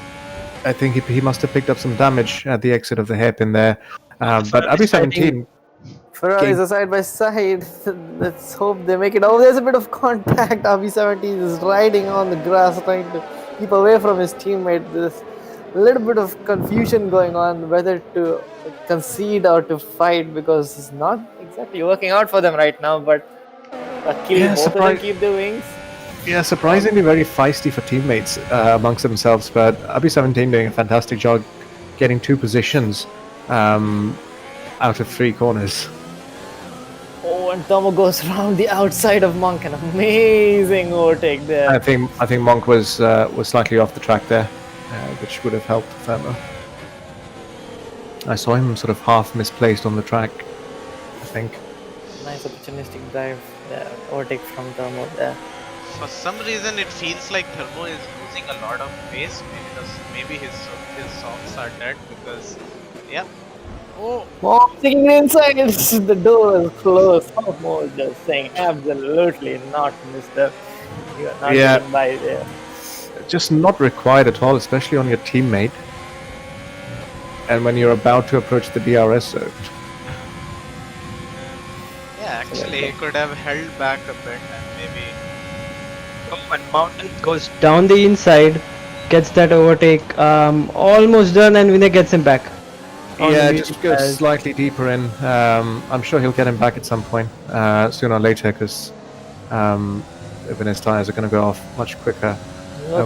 Speaker 1: I think he must have picked up some damage at the exit of the hairpin there. But Abi17...
Speaker 5: Ferraris are side by side. Let's hope they make it. Oh, there's a bit of contact. RB17 is riding on the grass, trying to keep away from his teammate. There's a little bit of confusion going on whether to concede or to fight because it's not exactly working out for them right now. But luckily, both of them keep their wings.
Speaker 1: Yeah, surprisingly very feisty for teammates amongst themselves. But Abi17 doing a fantastic job getting 2 positions out of 3 corners.
Speaker 5: Oh, and Tomo goes around the outside of Monk. An amazing overtake there.
Speaker 1: I think Monk was slightly off the track there, which would have helped Thermo. I saw him sort of half misplaced on the track, I think.
Speaker 5: Nice opportunistic drive there. Overtake from Thermo there.
Speaker 3: For some reason, it feels like Thermo is losing a lot of pace. Maybe his socks are dead because, yeah. Oh,
Speaker 5: Walking inside, the door is closed. Oh, just saying, absolutely not, mister. You are not getting by there.
Speaker 1: Just not required at all, especially on your teammate. And when you're about to approach the DRS zone.
Speaker 3: Yeah, actually, he could have held back a bit and maybe...
Speaker 2: Oh, and Mountain goes down the inside, gets that overtake, almost done, and Vinay gets him back.
Speaker 1: Yeah, just goes slightly deeper in. I'm sure he'll get him back at some point, sooner or later, because Vinay's tyres are going to go off much quicker.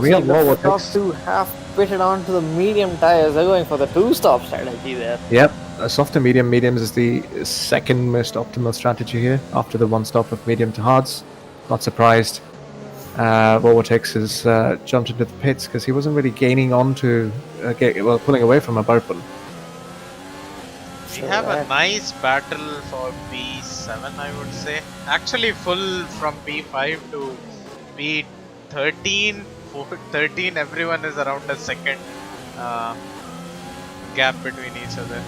Speaker 5: We have more top 2 have pitted onto the medium tyres. They're going for the 2-stop strategy there.
Speaker 1: Yep, soft to mediums is the second most optimal strategy here, after the 1-stop of medium to hards. Not surprised. Vortex has jumped into the pits because he wasn't really gaining on to, pulling away from a Burpon.
Speaker 3: We have a nice battle for B7, I would say. Actually, full from B5 to B13, 13. Everyone is around a second gap between each other.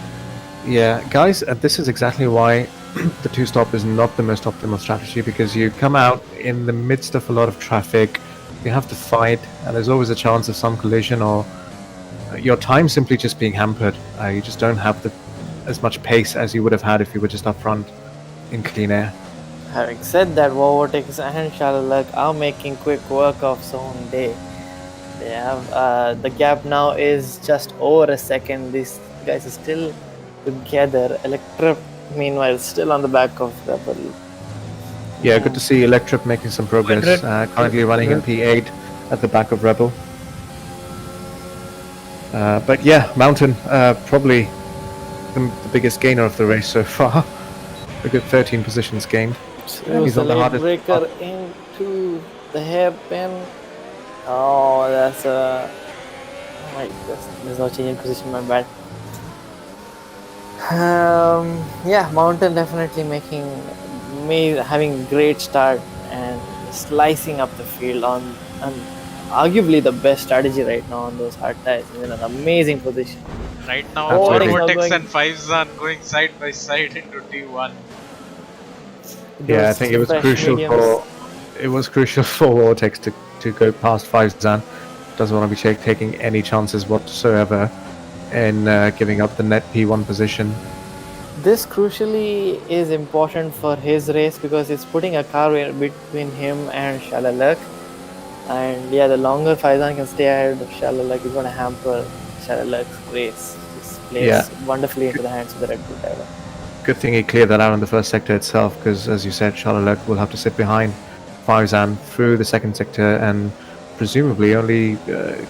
Speaker 1: Yeah, guys, this is exactly why the 2-stop is not the most optimal strategy, because you come out in the midst of a lot of traffic, you have to fight, and there's always a chance of some collision or your time simply just being hampered. You just don't have as much pace as you would have had if you were just up front in clean air.
Speaker 5: Having said that, Vortex and Shalulak are making quick work of Zone Day. They have the gap now is just over a second. These guys are still together. Electrip, meanwhile, still on the back of Rebel.
Speaker 1: Yeah, good to see Electrip making some progress. Currently running in P8 at the back of Rebel. But yeah, Mountain probably the biggest gainer of the race so far. A good 13 positions gained.
Speaker 5: He's on the hardest breaker into the hairpin. Oh, that's a... Oh my goodness, there's no change in position, my bad. Yeah, Mountain definitely having great start and slicing up the field on arguably the best strategy right now on those hard tires. He's in an amazing position.
Speaker 3: Right now, Vortex and 5zan going side by side into T1.
Speaker 1: Yeah, I think it was crucial for Vortex to go past 5zan. Doesn't want to be taking any chances whatsoever in giving up the net P1 position.
Speaker 5: This crucially is important for his race because it's putting a car between him and Shalalak. And yeah, the longer 5zan can stay ahead of Shalalak is going to hamper Shalalak's race. This plays wonderfully into the hands of the Red Bull driver.
Speaker 1: Good thing he cleared that out in the first sector itself, because as you said, Shalalak will have to sit behind 5zan through the second sector and presumably only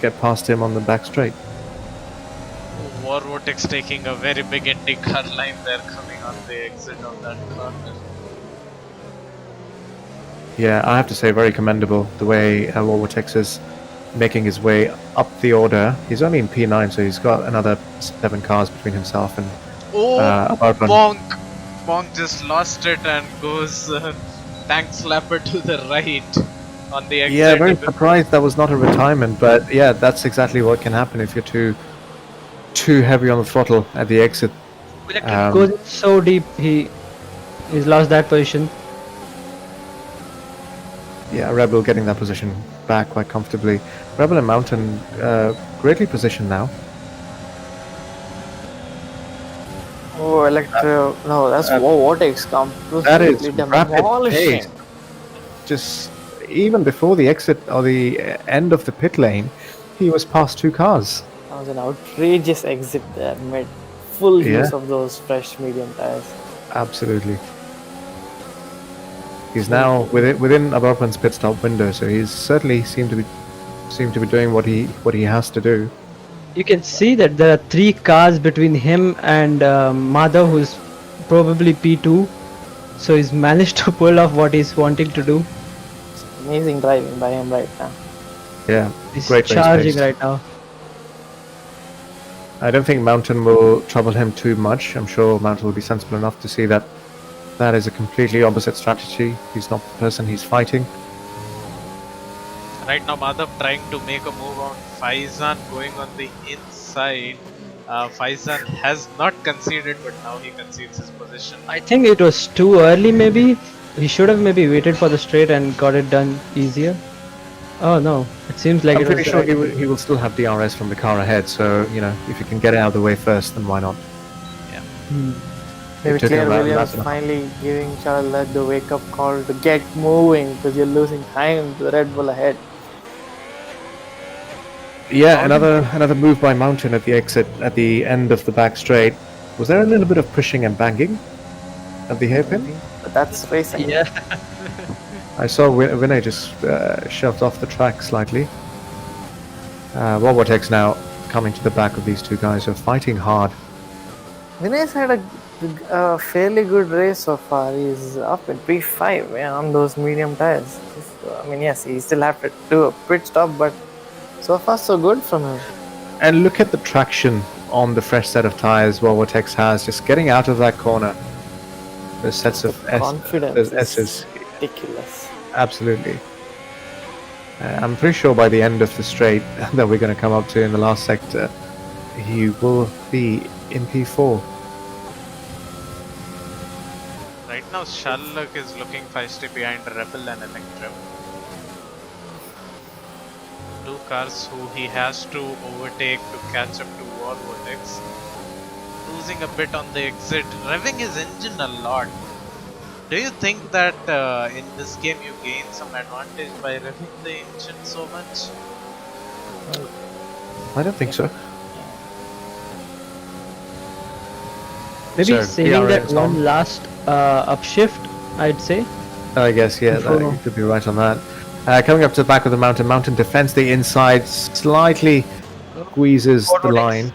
Speaker 1: get past him on the back straight.
Speaker 3: Vortex taking a very big IndyCar line there, coming on the exit of that corner.
Speaker 1: Yeah, I have to say, very commendable the way Vortex has making his way up the order. He's only in P9, so he's got another 7 cars between himself and
Speaker 3: Oh,
Speaker 1: Bonk.
Speaker 3: Bonk just lost it and goes tank slapper to the right on the exit.
Speaker 1: Yeah, very surprised that was not a retirement, but yeah, that's exactly what can happen if you're too heavy on the throttle at the exit.
Speaker 2: Goes so deep, he's lost that position.
Speaker 1: Yeah, Rebel getting that position back quite comfortably. Rebel and Mountain greatly positioned now.
Speaker 5: Oh, no, that's Vortex
Speaker 1: That is
Speaker 5: completely
Speaker 1: rapid
Speaker 5: demolishing.
Speaker 1: pace. Just even before the exit or the end of the pit lane, he was past 2 cars.
Speaker 5: That was an outrageous exit there. Made full
Speaker 1: Yeah.
Speaker 5: use of those fresh medium tires.
Speaker 1: Absolutely. He's now within Abarpan's pit stop window, so he's certainly seemed to be doing what he has to do.
Speaker 2: You can see that there are 3 cars between him and Madhav, who's probably P2. So he's managed to pull off what he's wanting to do.
Speaker 5: Amazing driving by him right now.
Speaker 1: Yeah,
Speaker 2: He's
Speaker 1: great race
Speaker 2: charging
Speaker 1: pace.
Speaker 2: right now.
Speaker 1: I don't think Mountain will trouble him too much. I'm sure Mountain will be sensible enough to see that that is a completely opposite strategy. He's not the person he's fighting.
Speaker 3: Right now, Madhav trying to make a move on Faizan going on the inside. Faizan has not conceded, but now he concedes his position.
Speaker 2: I think it was too early maybe. He should have maybe waited for the straight and got it done easier. Oh no, it seems like
Speaker 1: I'm
Speaker 2: it was
Speaker 1: pretty sure he will still have DRS from the car ahead, so, if you can get it out of the way first, then why not?
Speaker 5: Maybe
Speaker 1: It took him
Speaker 5: Claire
Speaker 1: about
Speaker 5: Williams
Speaker 1: enough.
Speaker 5: finally giving Charlotte the wake-up call to get moving because you're losing time to the Red Bull ahead.
Speaker 1: Yeah, another move by Mountain at the exit at the end of the back straight. Was there a little bit of pushing and banging at the hairpin?
Speaker 5: But that's racing.
Speaker 2: Yeah.
Speaker 1: I saw Vinay just shoved off the track slightly. Vortex now coming to the back of these 2 guys who are fighting hard.
Speaker 5: Vinay's had a fairly good race so far. He's up in P5 on those medium tires. Yes, he still have to do a pit stop, but so far so good from him.
Speaker 1: And look at the traction on the fresh set of tires Vortex has, just getting out of that corner. The sets of
Speaker 5: Confidence
Speaker 1: those
Speaker 5: is
Speaker 1: S's.
Speaker 5: ridiculous.
Speaker 1: Absolutely. I'm pretty sure by the end of the straight that we're going to come up to in the last sector, he will be in P4.
Speaker 3: Right now, Shalak is looking feisty behind Rebel and Electrum. 2 cars who he has to overtake to catch up to War Vortex. Losing a bit on the exit, revving his engine a lot. Do you think that in this game you gain some advantage by revving the engine so much?
Speaker 1: I don't think so.
Speaker 2: Maybe
Speaker 1: So,
Speaker 2: saving
Speaker 1: DRS
Speaker 2: that
Speaker 1: on.
Speaker 2: one last upshift, I'd say.
Speaker 1: I guess, yeah,
Speaker 2: Before-
Speaker 1: you could be right on that. Coming up to the back of the Mountain, Mountain defends the inside, slightly squeezes the
Speaker 2: Vortex.
Speaker 1: line,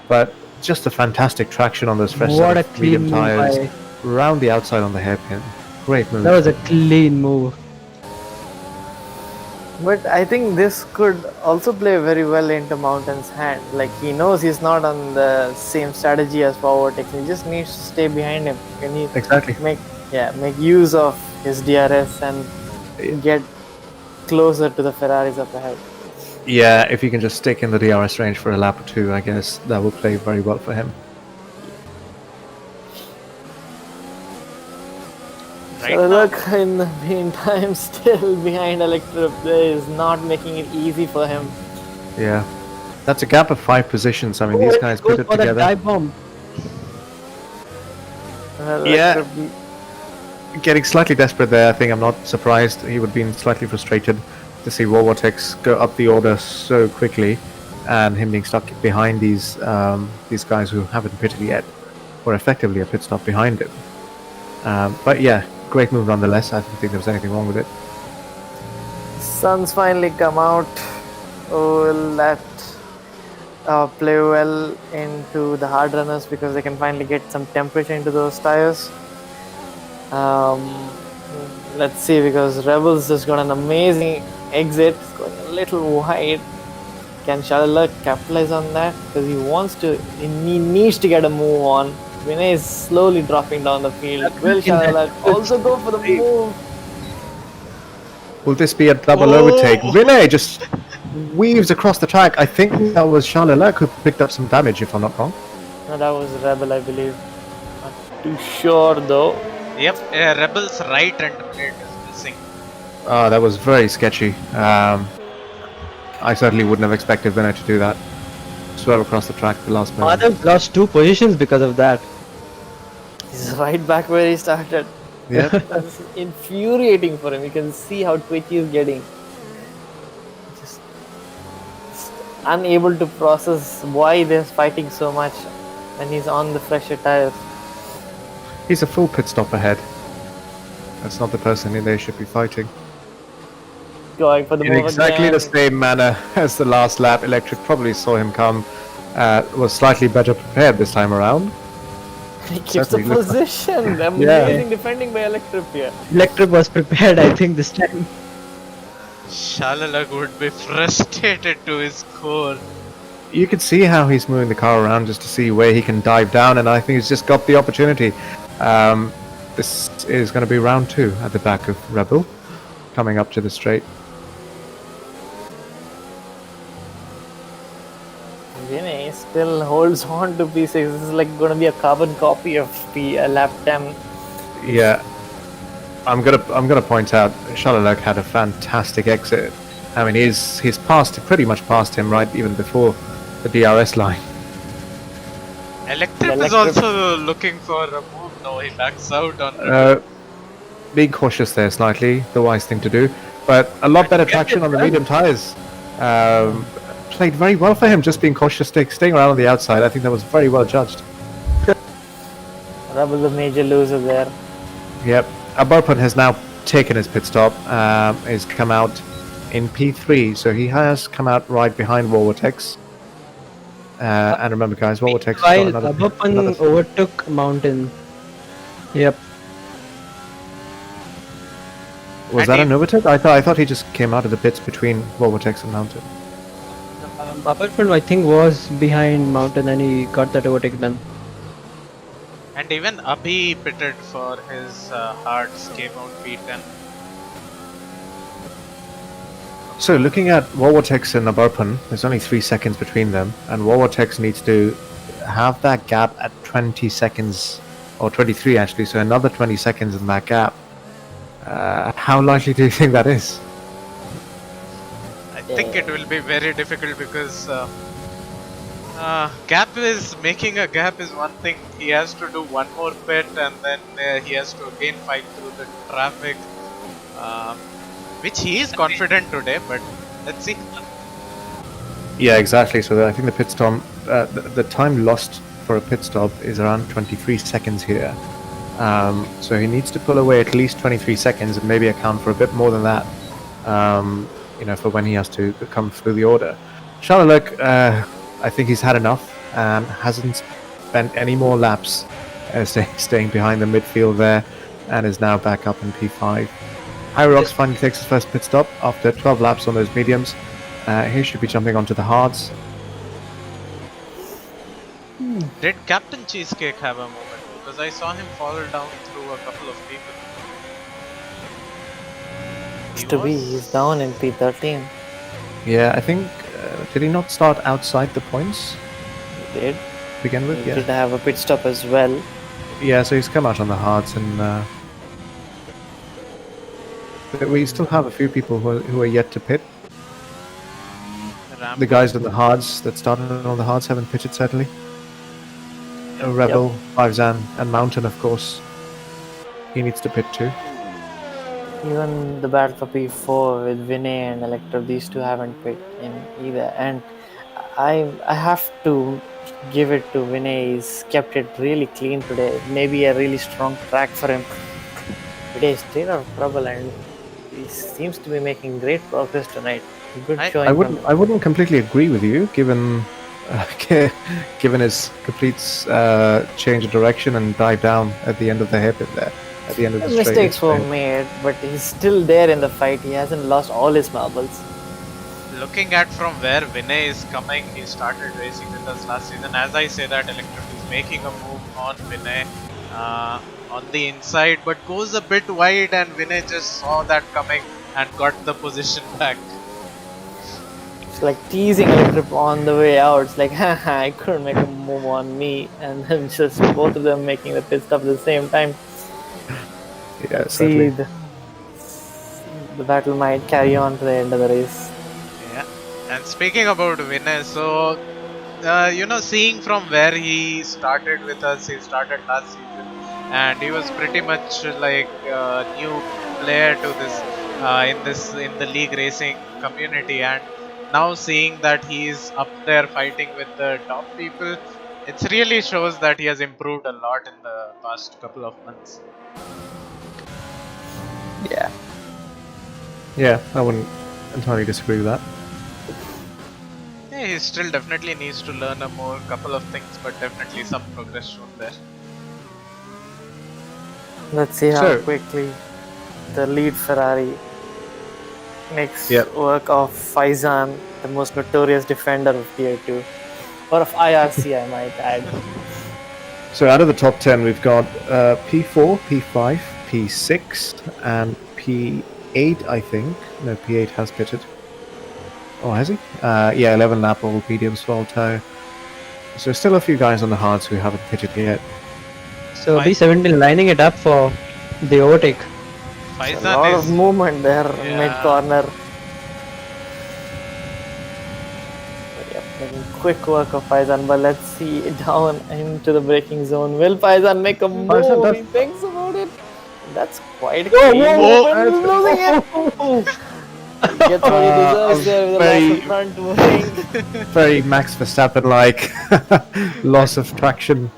Speaker 1: but just a fantastic traction on those fresh
Speaker 2: What
Speaker 1: set
Speaker 2: a
Speaker 1: of medium
Speaker 2: clean move
Speaker 1: tires.
Speaker 2: by...
Speaker 1: Round the outside on the hairpin. Great move.
Speaker 2: That was a clean move.
Speaker 5: But I think this could also play very well into Mountain's hand. Like he knows he's not on the same strategy as Vortex. He just needs to stay behind him. He needs
Speaker 1: Exactly.
Speaker 5: make use of his DRS and get closer to the Ferraris up ahead.
Speaker 1: Yeah, if you can just stick in the DRS range for a lap or 2, I guess that will play very well for him.
Speaker 3: Right
Speaker 5: So
Speaker 3: now,
Speaker 5: look, in the meantime, still behind Electro is not making it easy for him.
Speaker 1: Yeah. That's a gap of 5 positions. I mean, these guys put
Speaker 2: Goes
Speaker 1: it
Speaker 2: for that
Speaker 1: together.
Speaker 2: dive bomb.
Speaker 1: Yeah.
Speaker 5: Electro-
Speaker 1: Getting slightly desperate there. I think I'm not surprised. He would have been slightly frustrated to see Vortex go up the order so quickly, and him being stuck behind these guys who haven't pitted yet, or effectively a pit stop behind him. But yeah, great move nonetheless. I don't think there was anything wrong with it.
Speaker 5: Sun's finally come out. Will that play well into the hard runners because they can finally get some temperature into those tires? Let's see, because Rebels just got an amazing exit. It's going a little wide. Can Shalala capitalize on that? Because he needs to get a move on. Vinay is slowly dropping down the field. Will Shalala also go for the move?
Speaker 1: Will this be a double overtake? Vinay just weaves across the track. I think that was Charles who picked up some damage, if I'm not wrong.
Speaker 5: No, that was Rebel, I believe. Not too sure though.
Speaker 3: Yep, Rebel's right end plate is missing.
Speaker 1: That was very sketchy. I certainly wouldn't have expected Vinay to do that. Swerve across the track the last minute.
Speaker 2: Madhav lost 2 positions because of that.
Speaker 5: He's right back where he started.
Speaker 1: Yep.
Speaker 5: That's infuriating for him. You can see how twitchy he's getting. Just unable to process why they're fighting so much when he's on the fresher tires.
Speaker 1: He's a full pit stop ahead. That's not the person they should be fighting.
Speaker 5: Going for the
Speaker 1: In
Speaker 5: move
Speaker 1: exactly
Speaker 5: again.
Speaker 1: the same manner as the last lap, Electric probably saw him come. Was slightly better prepared this time around.
Speaker 5: He keeps the
Speaker 1: Certainly looks like-
Speaker 5: position. Amazing defending by Electric here.
Speaker 2: Electric was prepared, I think, this time.
Speaker 3: Shalalag would be frustrated to his core.
Speaker 1: You can see how he's moving the car around just to see where he can dive down, and I think he's just got the opportunity. This is going to be round 2 at the back of Rebel, coming up to the straight.
Speaker 5: Vinay still holds on to P6. This is like going to be a carbon copy of the lap 10.
Speaker 1: Yeah, I'm gonna point out Shalala had a fantastic exit. I mean, he's pretty much passed him right even before the DRS line.
Speaker 3: Electric is
Speaker 5: Electric.
Speaker 3: also looking for a move. No, he backs out on.
Speaker 1: Being cautious there slightly, the wise thing to do, but a lot better traction on the medium tires. Played very well for him, just being cautious, staying around on the outside. I think that was very well judged.
Speaker 5: Rebel the major loser there.
Speaker 1: Yep. Abarpan has now taken his pit stop, has come out in P3, so he has come out right behind Vortex. And remember guys, Vortex has
Speaker 2: While
Speaker 1: got
Speaker 2: Abapan
Speaker 1: another
Speaker 2: overtook Mountain. Yep.
Speaker 1: Was that an overtake? I thought he just came out of the pits between Vortex and Mountain.
Speaker 2: Abapan, I think, was behind Mountain and he got that overtake done.
Speaker 3: And even Abhi pitted for his hearts, came out P10.
Speaker 1: So looking at Vortex and Abarpan, there's only 3 seconds between them, and Vortex needs to have that gap at 20 seconds, or 23 actually, so another 20 seconds in that gap. How likely do you think that is?
Speaker 3: I think it will be very difficult because making a gap is one thing. He has to do one more pit and then he has to again fight through the traffic, which he is confident today. But let's see.
Speaker 1: Yeah, exactly. So I think the pit stop, the time lost for a pit stop is around 23 seconds here. So he needs to pull away at least 23 seconds and maybe account for a bit more than that. For when he has to come through the order. Charlotte, I think he's had enough and hasn't spent any more laps staying behind the midfield there, and is now back up in P5. Hyrox finally takes his first pit stop after 12 laps on those mediums. He should be jumping onto the hards.
Speaker 3: Did Captain Cheesecake have a moment? Because I saw him fall down through a couple of people.
Speaker 5: He's down in P13.
Speaker 1: Yeah, I think, did he not start outside the points
Speaker 5: He did.
Speaker 1: to begin with?
Speaker 5: He
Speaker 1: Yeah.
Speaker 5: did have a pit stop as well.
Speaker 1: Yeah, so he's come out on the hards, and we still have a few people who are yet to pit. The guys on the hards that started on the hards haven't pitted, certainly. Rebel, Fivezan, and Mountain, of course. He needs to pit too.
Speaker 5: Even the battle for P4 with Vinay and Electro, these two haven't pit in either. And I have to give it to Vinay. He's kept it really clean today. Maybe a really strong track for him. Today is straight out of trouble, and he seems to be making great progress tonight. Good showing.
Speaker 1: I wouldn't completely agree with you, given given his complete change of direction and dive down at the end of the hairpin there. at the end of the straight.
Speaker 5: Mistakes were made, but he's still there in the fight. He hasn't lost all his marbles.
Speaker 3: Looking at from where Vinay is coming, he started racing with us last season. As I say that, Electric is making a move on Vinay on the inside, but goes a bit wide, and Vinay just saw that coming and got the position back.
Speaker 5: It's like teasing Electric on the way out. It's like, haha, I couldn't make a move on me, and then just both of them making the pit stop at the same time.
Speaker 1: Yeah,
Speaker 5: See,
Speaker 1: certainly.
Speaker 5: the battle might carry on to the end of the race.
Speaker 3: Yeah, and speaking about Vinay, so seeing from where he started with us, he started last season, and he was pretty much like a new player to this in the league racing community, and now seeing that he is up there fighting with the top people, it really shows that he has improved a lot in the past couple of months.
Speaker 5: Yeah.
Speaker 1: Yeah, I wouldn't entirely disagree with that.
Speaker 3: Yeah, he still definitely needs to learn a couple of things, but definitely some progress shown there.
Speaker 5: Let's see how
Speaker 1: Sure.
Speaker 5: quickly the lead Ferrari makes
Speaker 1: Yep.
Speaker 5: work of Faizan, the most notorious defender of Tier 2. Or of IRC, I might add.
Speaker 1: So out of the top 10, we've got P4, P5, P6, and P8, I think. No, P8 has pitted. Oh, has he? Yeah, 11 lap all medium swell toe. So still a few guys on the hards who haven't pitted yet.
Speaker 2: So B17 lining it up for the overtake.
Speaker 5: A
Speaker 3: Faizan
Speaker 5: lot
Speaker 3: is
Speaker 5: of movement there mid corner. Yep, making quick work of Faizan, but let's see down into the braking zone. Will Faizan make a move?
Speaker 1: Faizan does-
Speaker 5: He thinks about it. That's quite a
Speaker 1: Whoa,
Speaker 5: clean
Speaker 1: whoa,
Speaker 5: movement. Losing it. He gets what he deserves there with a loss of front wing.
Speaker 1: Very Max Verstappen-like loss of traction.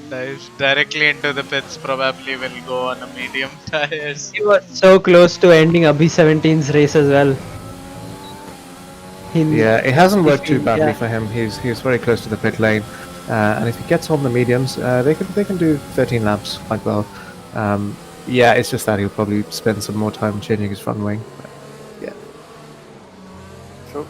Speaker 3: dives directly into the pits, probably will go on a medium tires.
Speaker 2: He was so close to ending a B17's race as well.
Speaker 1: Yeah, it hasn't worked too badly
Speaker 2: Yeah.
Speaker 1: for him. He's very close to the pit lane, and if he gets on the mediums, they can do 13 laps quite well. Yeah, it's just that he'll probably spend some more time changing his front wing. But, yeah.
Speaker 5: True.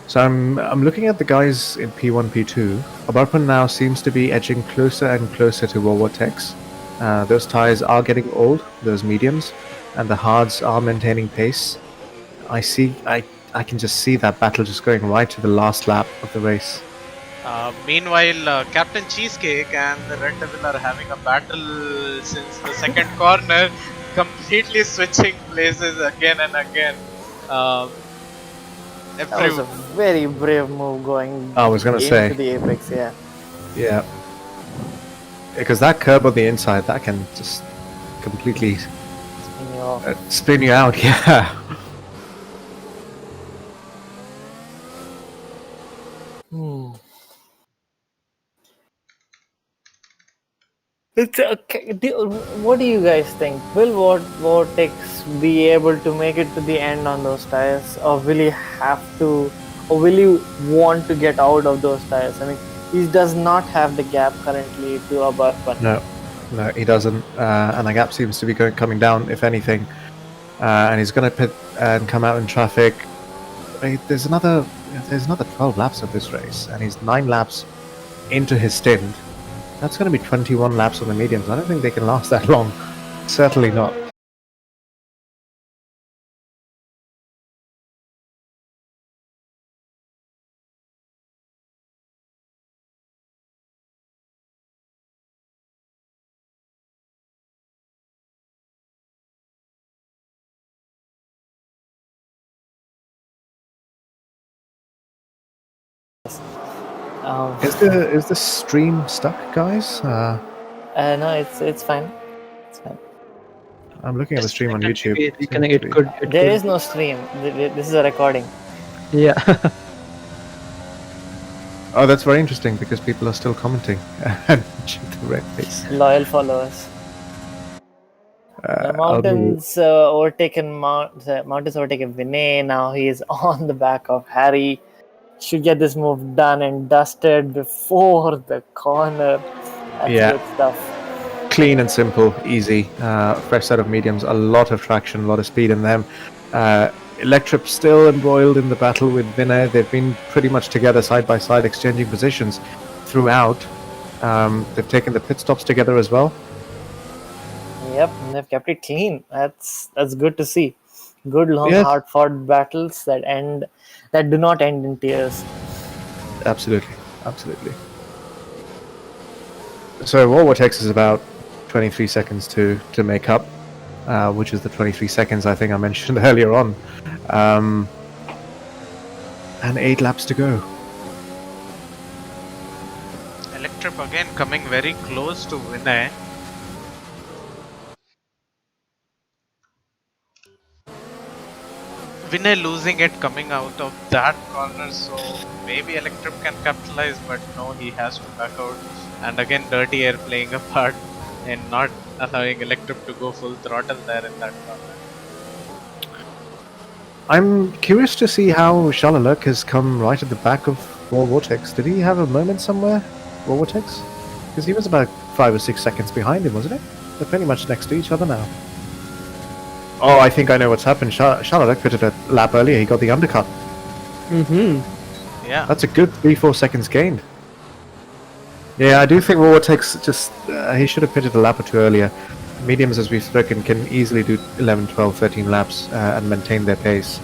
Speaker 1: So I'm looking at the guys in P1, P2. Abarpan now seems to be edging closer and closer to Vortex. Those tires are getting old, those mediums, and the hards are maintaining pace. I can just see that battle just going right to the last lap of the race.
Speaker 3: Meanwhile, Captain Cheesecake and the Red Devil are having a battle since the second corner, completely switching places again and again.
Speaker 5: That was a very brave move going
Speaker 1: I was gonna
Speaker 5: into
Speaker 1: say.
Speaker 5: the apex, yeah.
Speaker 1: Yeah. Because that curb on the inside, that can just completely
Speaker 5: Spin you off.
Speaker 1: spin you out, yeah.
Speaker 5: It's okay. What do you guys think? Will Vortex be able to make it to the end on those tires, or will he have to, or will he want to get out of those tires? I mean, he does not have the gap currently to Abarpan.
Speaker 1: No, he doesn't. And the gap seems to be coming down, if anything. And he's going to pit and come out in traffic. There's another 12 laps of this race, and he's 9 laps into his stint. That's going to be 21 laps on the mediums. I don't think they can last that long. Certainly not. Is the stream stuck, guys?
Speaker 5: No, it's fine. It's fine.
Speaker 1: I'm looking at the stream on YouTube.
Speaker 5: There is no stream. This is a recording.
Speaker 2: Yeah.
Speaker 1: Oh, that's very interesting because people are still commenting and the red face.
Speaker 5: Loyal followers. The mountains overtaken Vinay. Now he is on the back of Harry. Should get this move done and dusted before the corner. That's good stuff.
Speaker 1: clean and simple, easy. Fresh set of mediums, a lot of traction, a lot of speed in them. Electrip still embroiled in the battle with Vinay. They've been pretty much together side by side, exchanging positions throughout. They've taken the pit stops together as well.
Speaker 5: Yep, and they've kept it clean. That's good to see. Good, long,
Speaker 1: Yes.
Speaker 5: hard-fought battles that do not end in tears.
Speaker 1: Absolutely, absolutely. So War Vortex is about 23 seconds to make up, which is the 23 seconds I think I mentioned earlier on, and 8 laps to go.
Speaker 3: Electrip again coming very close to Vinay. Vinay losing it coming out of that corner, so maybe Electrip can capitalize, but no, he has to back out. And again, Dirty Air playing a part in not allowing Electrip to go full throttle there in that corner.
Speaker 1: I'm curious to see how Shalaluk has come right at the back of War Vortex. Did he have a moment somewhere, War Vortex? Because he was about 5 or 6 seconds behind him, wasn't it? They're pretty much next to each other now. Oh, I think I know what's happened. Shalaluk pitted a lap earlier. He got the undercut.
Speaker 3: Yeah.
Speaker 1: That's a good 3-4 seconds gained. Yeah, I do think War Vortex just... he should have pitted a lap or two earlier. Mediums, as we've spoken, can easily do 11, 12, 13 laps and maintain their pace.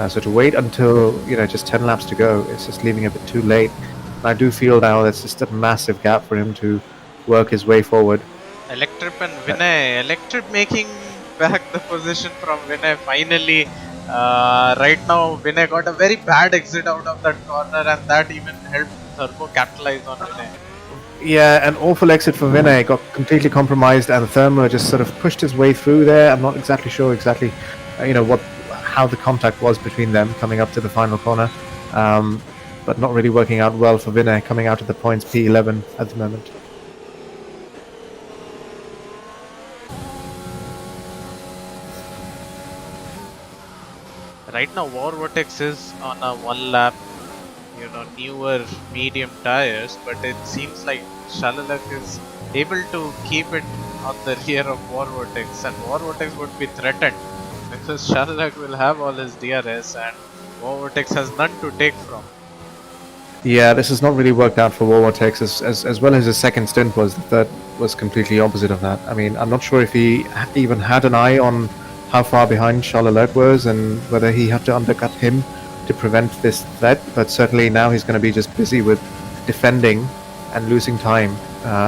Speaker 1: So to wait until, just 10 laps to go, it's just leaving a bit too late. And I do feel now there's just a massive gap for him to work his way forward.
Speaker 3: Electrip and Vinay. Electrip making back the position from Vinay finally. Right now, Vinay got a very bad exit out of that corner, and that even helped Turbo capitalize on Vinay.
Speaker 1: Yeah, an awful exit for Vinay, got completely compromised, and Thermo just sort of pushed his way through there. I'm not exactly sure how the contact was between them coming up to the final corner, but not really working out well for Vinay coming out of the points P11 at the moment.
Speaker 3: Right now, War Vortex is on a 1 lap, newer medium tires, but it seems like Shalaluk is able to keep it on the rear of War Vortex, and War Vortex would be threatened because Shalaluk will have all his DRS and War Vortex has none to take from.
Speaker 1: Yeah, this has not really worked out for War Vortex as well as his second stint was. The third was completely opposite of that. I mean, I'm not sure if he even had an eye on how far behind Shalaluk was and whether he had to undercut him to prevent this threat, but certainly now he's going to be just busy with defending and losing time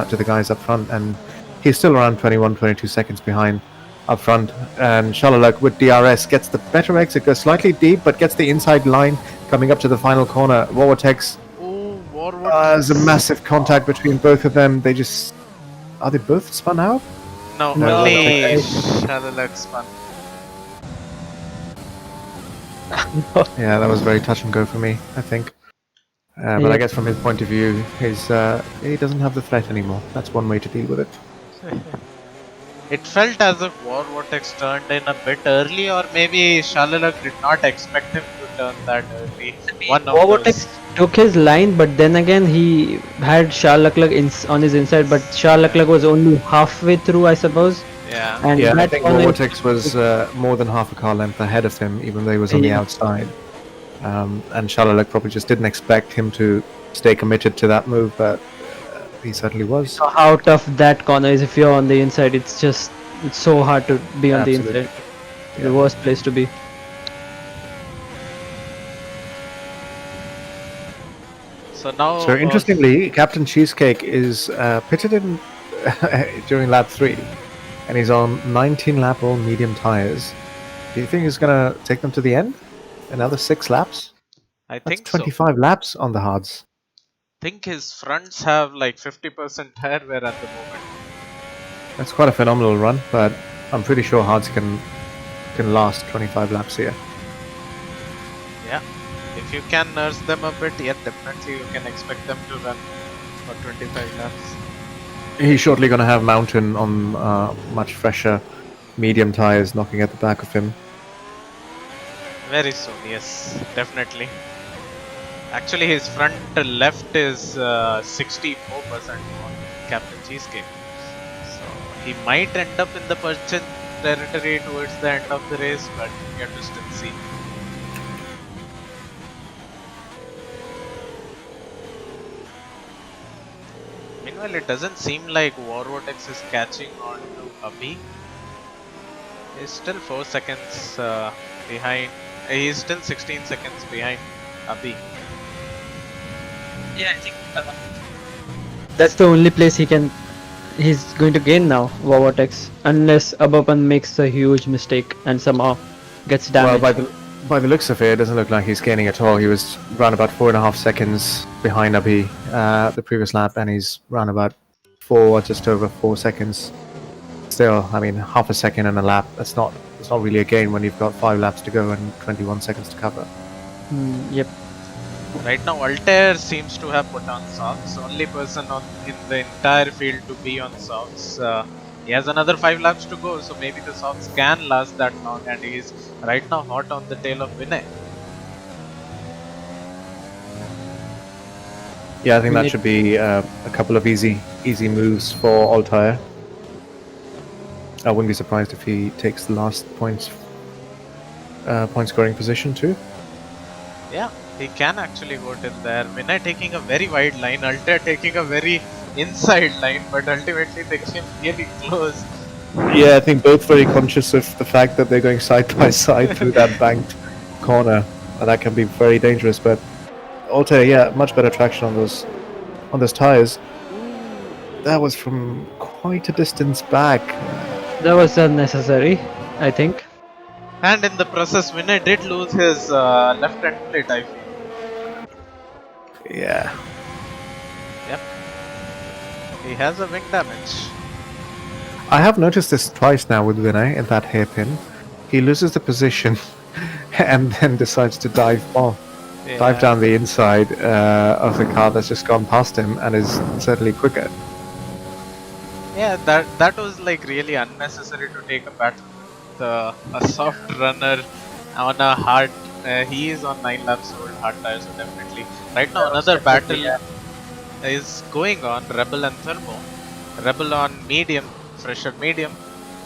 Speaker 1: to the guys up front, and he's still around 21, 22 seconds behind up front, and Shalaluk with DRS gets the better exit, goes slightly deep, but gets the inside line coming up to the final corner. War Vortex, there's a massive contact between both of them. Are they both spun out?
Speaker 3: No,
Speaker 1: No,
Speaker 3: only
Speaker 1: okay.
Speaker 3: Shalaluk spun.
Speaker 1: Yeah, that was very touch and go for me, I think. But I guess from his point of view, he doesn't have the threat anymore. That's one way to deal with it.
Speaker 3: It felt as if War Vortex turned in a bit early, or maybe Shalaluk did not expect him to turn that early.
Speaker 2: War Vortex took his line, but then again he had Shalaluk on his inside, but Shalaluk was only halfway through, I suppose.
Speaker 3: Yeah.
Speaker 2: And
Speaker 1: Yeah, I
Speaker 2: that
Speaker 1: think
Speaker 2: corner-
Speaker 1: Vortex was more than half a car length ahead of him, even though he was on the
Speaker 2: Yeah.
Speaker 1: outside. And Shalaluk probably just didn't expect him to stay committed to that move, but he certainly was.
Speaker 2: So how tough that corner is if you're on the inside. It's so hard to be on
Speaker 1: Absolutely.
Speaker 2: the inside. The worst place to be.
Speaker 3: So now.
Speaker 1: So interestingly, Captain Cheesecake is pitted in during lap 3, and he's on 19 lap all medium tires. Do you think he's going to take them to the end? Another 6 laps?
Speaker 3: I
Speaker 1: That's
Speaker 3: think so.
Speaker 1: 25 laps on the hards.
Speaker 3: I think his fronts have like 50% tire wear at the moment.
Speaker 1: That's quite a phenomenal run, but I'm pretty sure hards can last 25 laps here.
Speaker 3: Yeah. If you can nurse them a bit, yeah, definitely you can expect them to run for 25 laps.
Speaker 1: He's shortly going to have Mountain on much fresher medium tires knocking at the back of him.
Speaker 3: Very soon, yes, definitely. Actually, his front left is 64% on Captain Cheesecake. So He might end up in the purchase territory towards the end of the race, but we have to still see. Meanwhile, it doesn't seem like War Vortex is catching on to Abhi. He's still 4 seconds behind. He's still 16 seconds behind Abhi.
Speaker 2: Yeah, I think that's the only place he's going to gain now, Vortex, unless Abapan makes a huge mistake and somehow gets damaged.
Speaker 1: Well, by the looks of it doesn't look like he's gaining at all. He was around about 4.5 seconds behind Abhi the previous lap, and he's around about just over 4 seconds. Still, I mean, half a second in a lap. It's not really a gain when you've got 5 laps to go and 21 seconds to cover.
Speaker 2: Yep.
Speaker 3: Right now, Altair seems to have put on socks. Only person in the entire field to be on socks. He has another 5 laps to go, so maybe the socks can last that long, and he is right now hot on the tail of Vinay.
Speaker 1: Yeah, I think that should be a couple of easy moves for Altair. I wouldn't be surprised if he takes the last point scoring position too.
Speaker 3: Yeah, he can actually go till there. Vinay taking a very wide line, Altair taking a very inside line, but ultimately they came really close.
Speaker 1: Yeah, I think both very conscious of the fact that they're going side by side through that banked corner, and that can be very dangerous. But Altair, yeah, much better traction on those tires. That was from quite a distance back.
Speaker 2: That was unnecessary, I think.
Speaker 3: And in the process, Vinay did lose his left end plate, I feel.
Speaker 1: Yeah.
Speaker 3: Yep. He has a wing damage.
Speaker 1: I have noticed this twice now with Vinay in that hairpin. He loses the position and then decides to dive down the inside of the car that's just gone past him and is certainly quicker.
Speaker 3: Yeah, that was like really unnecessary to take a battle with a soft runner on a hard. He is on 9 laps old hard tires, so definitely. Right now, another battle is going on. Rebel and Thermo. Rebel on medium, fresher medium,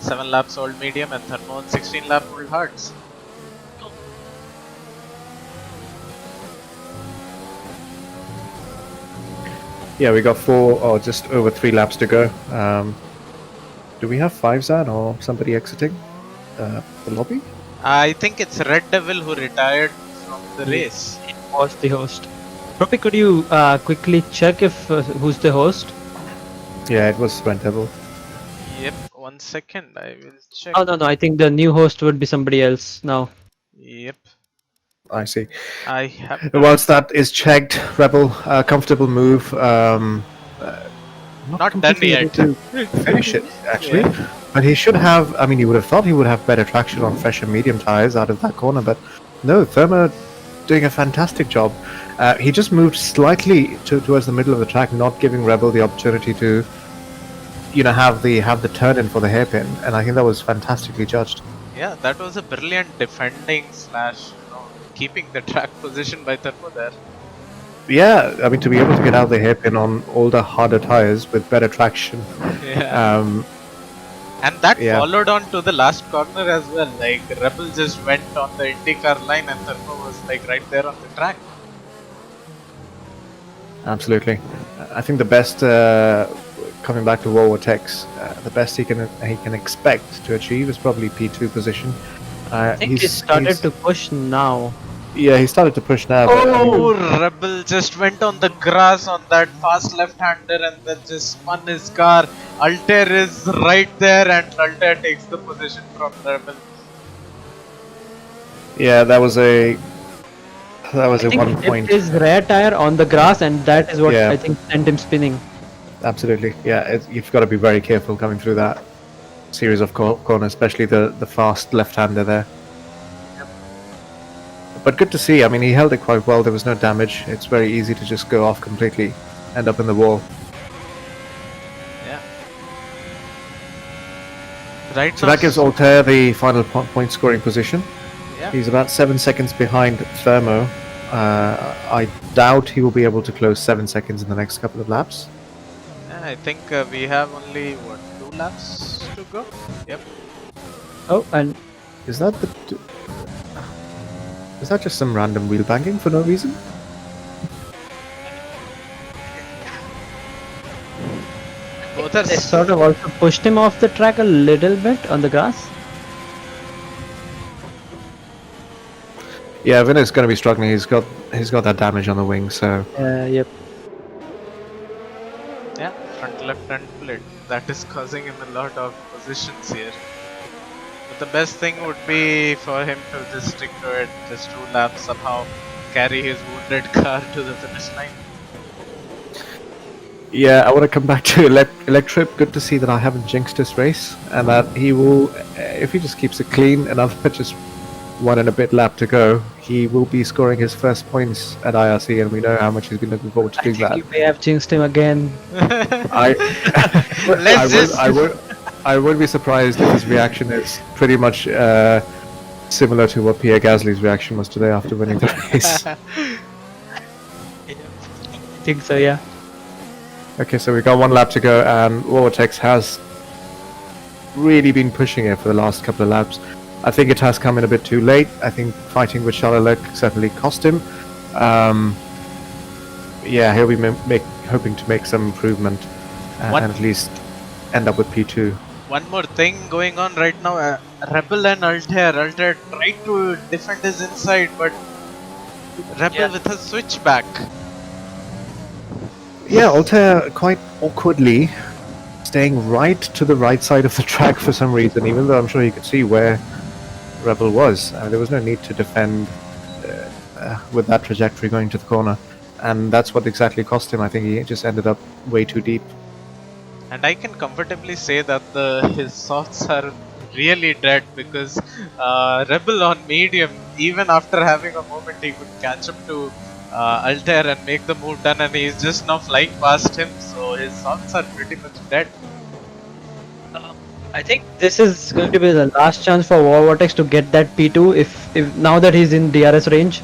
Speaker 3: 7 laps old medium, and Thermo on 16 lap old hards.
Speaker 1: Yeah, we got 4 or just over 3 laps to go. Do we have 5 Zan or somebody exiting the lobby?
Speaker 3: I think it's Red Devil who retired from the race.
Speaker 2: He was the host. Propi, could you quickly check if who's the host?
Speaker 1: Yeah, it was Red Devil.
Speaker 3: Yep, 1 second, I will check.
Speaker 2: Oh no, I think the new host would be somebody else now.
Speaker 3: Yep.
Speaker 1: I see.
Speaker 3: I have.
Speaker 1: Whilst that is checked, Rebel, comfortable move.
Speaker 3: Not done
Speaker 1: completely
Speaker 3: yet.
Speaker 1: able to finish it, actually. But he should have, I mean, you would have thought he would have better traction on fresh and medium tires out of that corner, but no, Thermo doing a fantastic job. He just moved slightly towards the middle of the track, not giving Rebel the opportunity to, have the turn in for the hairpin, and I think that was fantastically judged.
Speaker 3: Yeah, that was a brilliant defending slash keeping the track position by Thermo there.
Speaker 1: Yeah, I mean, to be able to get out the hairpin on older, harder tires with better traction.
Speaker 3: Yeah. And that followed on to the last corner as well. Like, Rebel just went on the IndyCar line and Thermo was like right there on the track.
Speaker 1: Absolutely. I think the best, coming back to Vortex, the best he can expect to achieve is probably P2 position.
Speaker 2: I think he started to push now.
Speaker 1: Yeah, he started to push now.
Speaker 3: Oh, Rebel just went on the grass on that fast left-hander and then just spun his car. Altair is right there and Altair takes the position from Rebel.
Speaker 1: Yeah, that was a 1 point.
Speaker 2: His rear tire on the grass, and that is what I think sent him spinning.
Speaker 1: Absolutely, yeah. You've got to be very careful coming through that series of corners, especially the fast left-hander there. But good to see. I mean, he held it quite well. There was no damage. It's very easy to just go off completely, end up in the wall.
Speaker 3: Yeah. Right.
Speaker 1: So that gives Altair the final point scoring position.
Speaker 3: Yeah.
Speaker 1: He's about 7 seconds behind Thermo. I doubt he will be able to close 7 seconds in the next couple of laps.
Speaker 3: Yeah, I think we have only 2 laps to go. Yep.
Speaker 2: Oh, and
Speaker 1: Is that just some random wheel banging for no reason?
Speaker 3: Both are
Speaker 2: they sort of also pushed him off the track a little bit on the grass.
Speaker 1: Yeah, Vinny's going to be struggling. He's got that damage on the wing, so
Speaker 2: Yep.
Speaker 3: yeah, front left end split. That is causing him a lot of positions here. But the best thing would be for him to just stick to it, just 2 laps, somehow carry his wounded car to the finish line.
Speaker 1: yeah, I want to come back to Electrip. Good to see that I haven't jinxed this race, and that he will, if he just keeps it clean, another just 1 and a bit lap to go, he will be scoring his first points at IRC, and we know how much he's been looking forward to doing that.
Speaker 2: You may have jinxed him again.
Speaker 1: I would be surprised if his reaction is pretty much similar to what Pierre Gasly's reaction was today after winning the race.
Speaker 2: I think so, yeah.
Speaker 1: Okay, so we've got 1 lap to go, and Vortex has really been pushing it for the last couple of laps. I think it has come in a bit too late. I think fighting with Charles certainly cost him. Yeah, he'll be hoping to make some improvement and at least end up with P2.
Speaker 3: One more thing going on right now, Rebel and Altair. Altair tried to defend his inside, but Rebel with a switchback.
Speaker 1: Yeah, Altair quite awkwardly staying right to the right side of the track for some reason, even though I'm sure you could see where Rebel was. There was no need to defend with that trajectory going to the corner, and that's what exactly cost him. I think he just ended up way too deep.
Speaker 3: And I can comfortably say that his softs are really dead, because Rebel on medium, even after having a moment, he could catch up to Altair and make the move done, and he's just now flying past him, so his softs are pretty much dead.
Speaker 2: I think this is going to be the last chance for Vortex to get that P2 if now that he's in DRS range.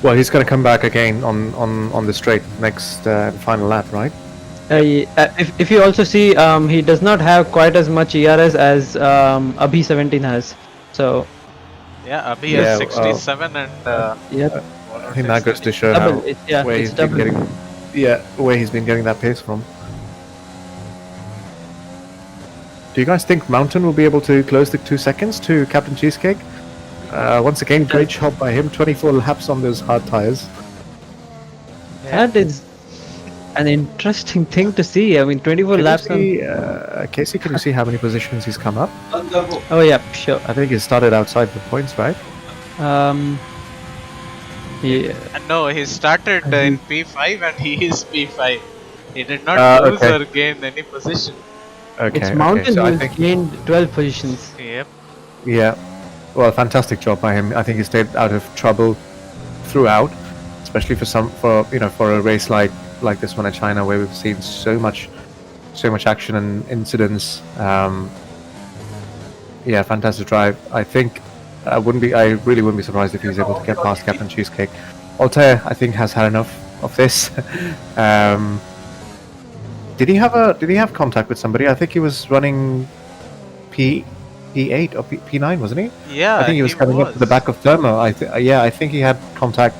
Speaker 1: Well, he's going to come back again on the straight next final lap, right?
Speaker 2: If you also see, he does not have quite as much ERS as Abhi 17 has. So
Speaker 3: yeah, Abhi has 67 and
Speaker 2: yep.
Speaker 1: I think that goes to show
Speaker 2: double,
Speaker 1: where he's been getting that pace from. Do you guys think Mountain will be able to close the 2 seconds to Captain Cheesecake? Once again, great job by him. 24 laps on those hard tires.
Speaker 2: That is an interesting thing to see. I mean, 24 laps.
Speaker 1: Casey, can you see how many positions he's come up?
Speaker 2: Oh yeah, sure.
Speaker 1: I think he started outside the points, right?
Speaker 2: Yeah.
Speaker 3: No, he started in P5 and he is P5. He did not lose or gain any position.
Speaker 1: Okay.
Speaker 2: It's Mountain
Speaker 1: so
Speaker 2: who gained 12 positions.
Speaker 3: Yep.
Speaker 1: Yeah. Well, fantastic job by him. I think he stayed out of trouble throughout, especially for a race like this one in China, where we've seen so much action and incidents. Yeah, fantastic drive. I think I really wouldn't be surprised if he's able to get past Captain Cheesecake. Altair, I think, has had enough of this. Did he have contact with somebody? I think he was running P8 or P9, wasn't he?
Speaker 3: Yeah,
Speaker 1: I think he was coming up to the back of Thermo. I think he had contact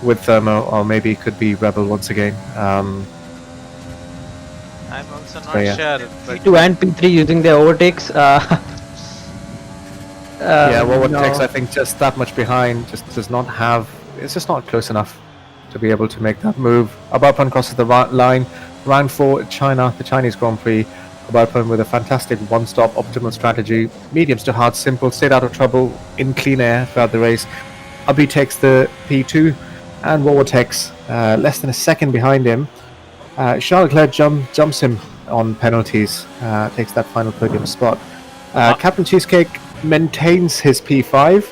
Speaker 1: with Thermo, or maybe it could be Rebel once again.
Speaker 3: I'm also not sure. But
Speaker 2: P2 and P3 using their overtakes.
Speaker 1: Yeah, well, what takes, I think, just that much behind just does not have. It's just not close enough to be able to make that move. Abarpan crosses the line. Round 4, China, the Chinese Grand Prix. Abarpan with a fantastic one-stop optimal strategy. Mediums to hard, simple, stayed out of trouble in clean air throughout the race. Abhi takes the P2, and Vortex less than a second behind him. Charles Leclerc jumps him on penalties, takes that final podium spot. Captain Cheesecake maintains his P5.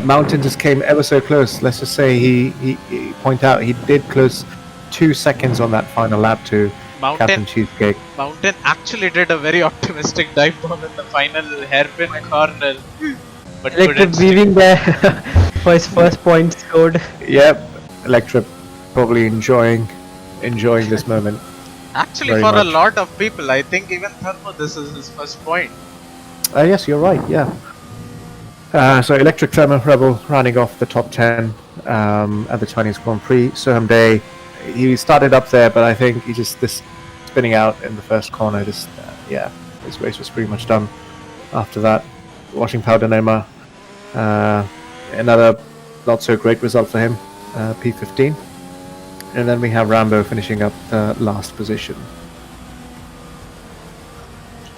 Speaker 1: Mountain just came ever so close. Let's just say he point out he did close 2 seconds on that final lap to Captain Cheesecake.
Speaker 3: Mountain actually did a very optimistic dive bomb in the final hairpin corner, but
Speaker 2: Electric weaving there for his first point scored.
Speaker 1: Yep, Electric probably enjoying this moment.
Speaker 3: Actually,
Speaker 1: very
Speaker 3: for a
Speaker 1: much.
Speaker 3: lot of people, I think even Thermo, this is his first point.
Speaker 1: Yes, you're right. Yeah. So Electric Thermo Rebel running off the top 10 at the Chinese Grand Prix. Soham Day, he started up there, but I think he just this spinning out in the first corner. Just his race was pretty much done after that. Washing Powder Nema, another not so great result for him, P15. And then we have Rambo finishing up the last position.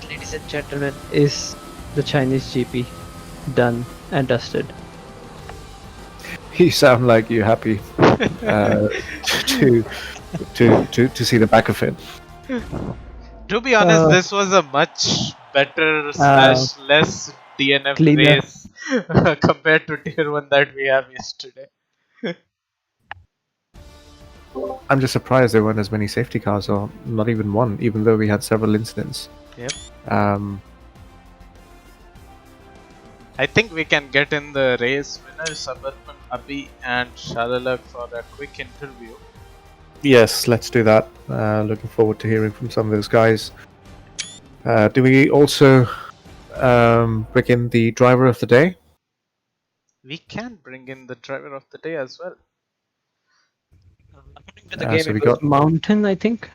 Speaker 2: Ladies and gentlemen, is the Chinese GP done and dusted?
Speaker 1: You sound like you're happy to see the back of it.
Speaker 3: To be honest, this was a much better slash less DNF
Speaker 2: cleaner.
Speaker 3: race compared to Tier 1 that we have yesterday.
Speaker 1: I'm just surprised there weren't as many safety cars, or not even one, even though we had several incidents.
Speaker 3: Yep.
Speaker 1: I
Speaker 3: think we can get in the race winners, Suburban, Abhi, and Shalalak for a quick interview.
Speaker 1: Yes, let's do that. Looking forward to hearing from some of those guys. Do we also bring in the driver of the day?
Speaker 3: We can bring in the driver of the day as well.
Speaker 2: According to the game, so it was Mountain, I think.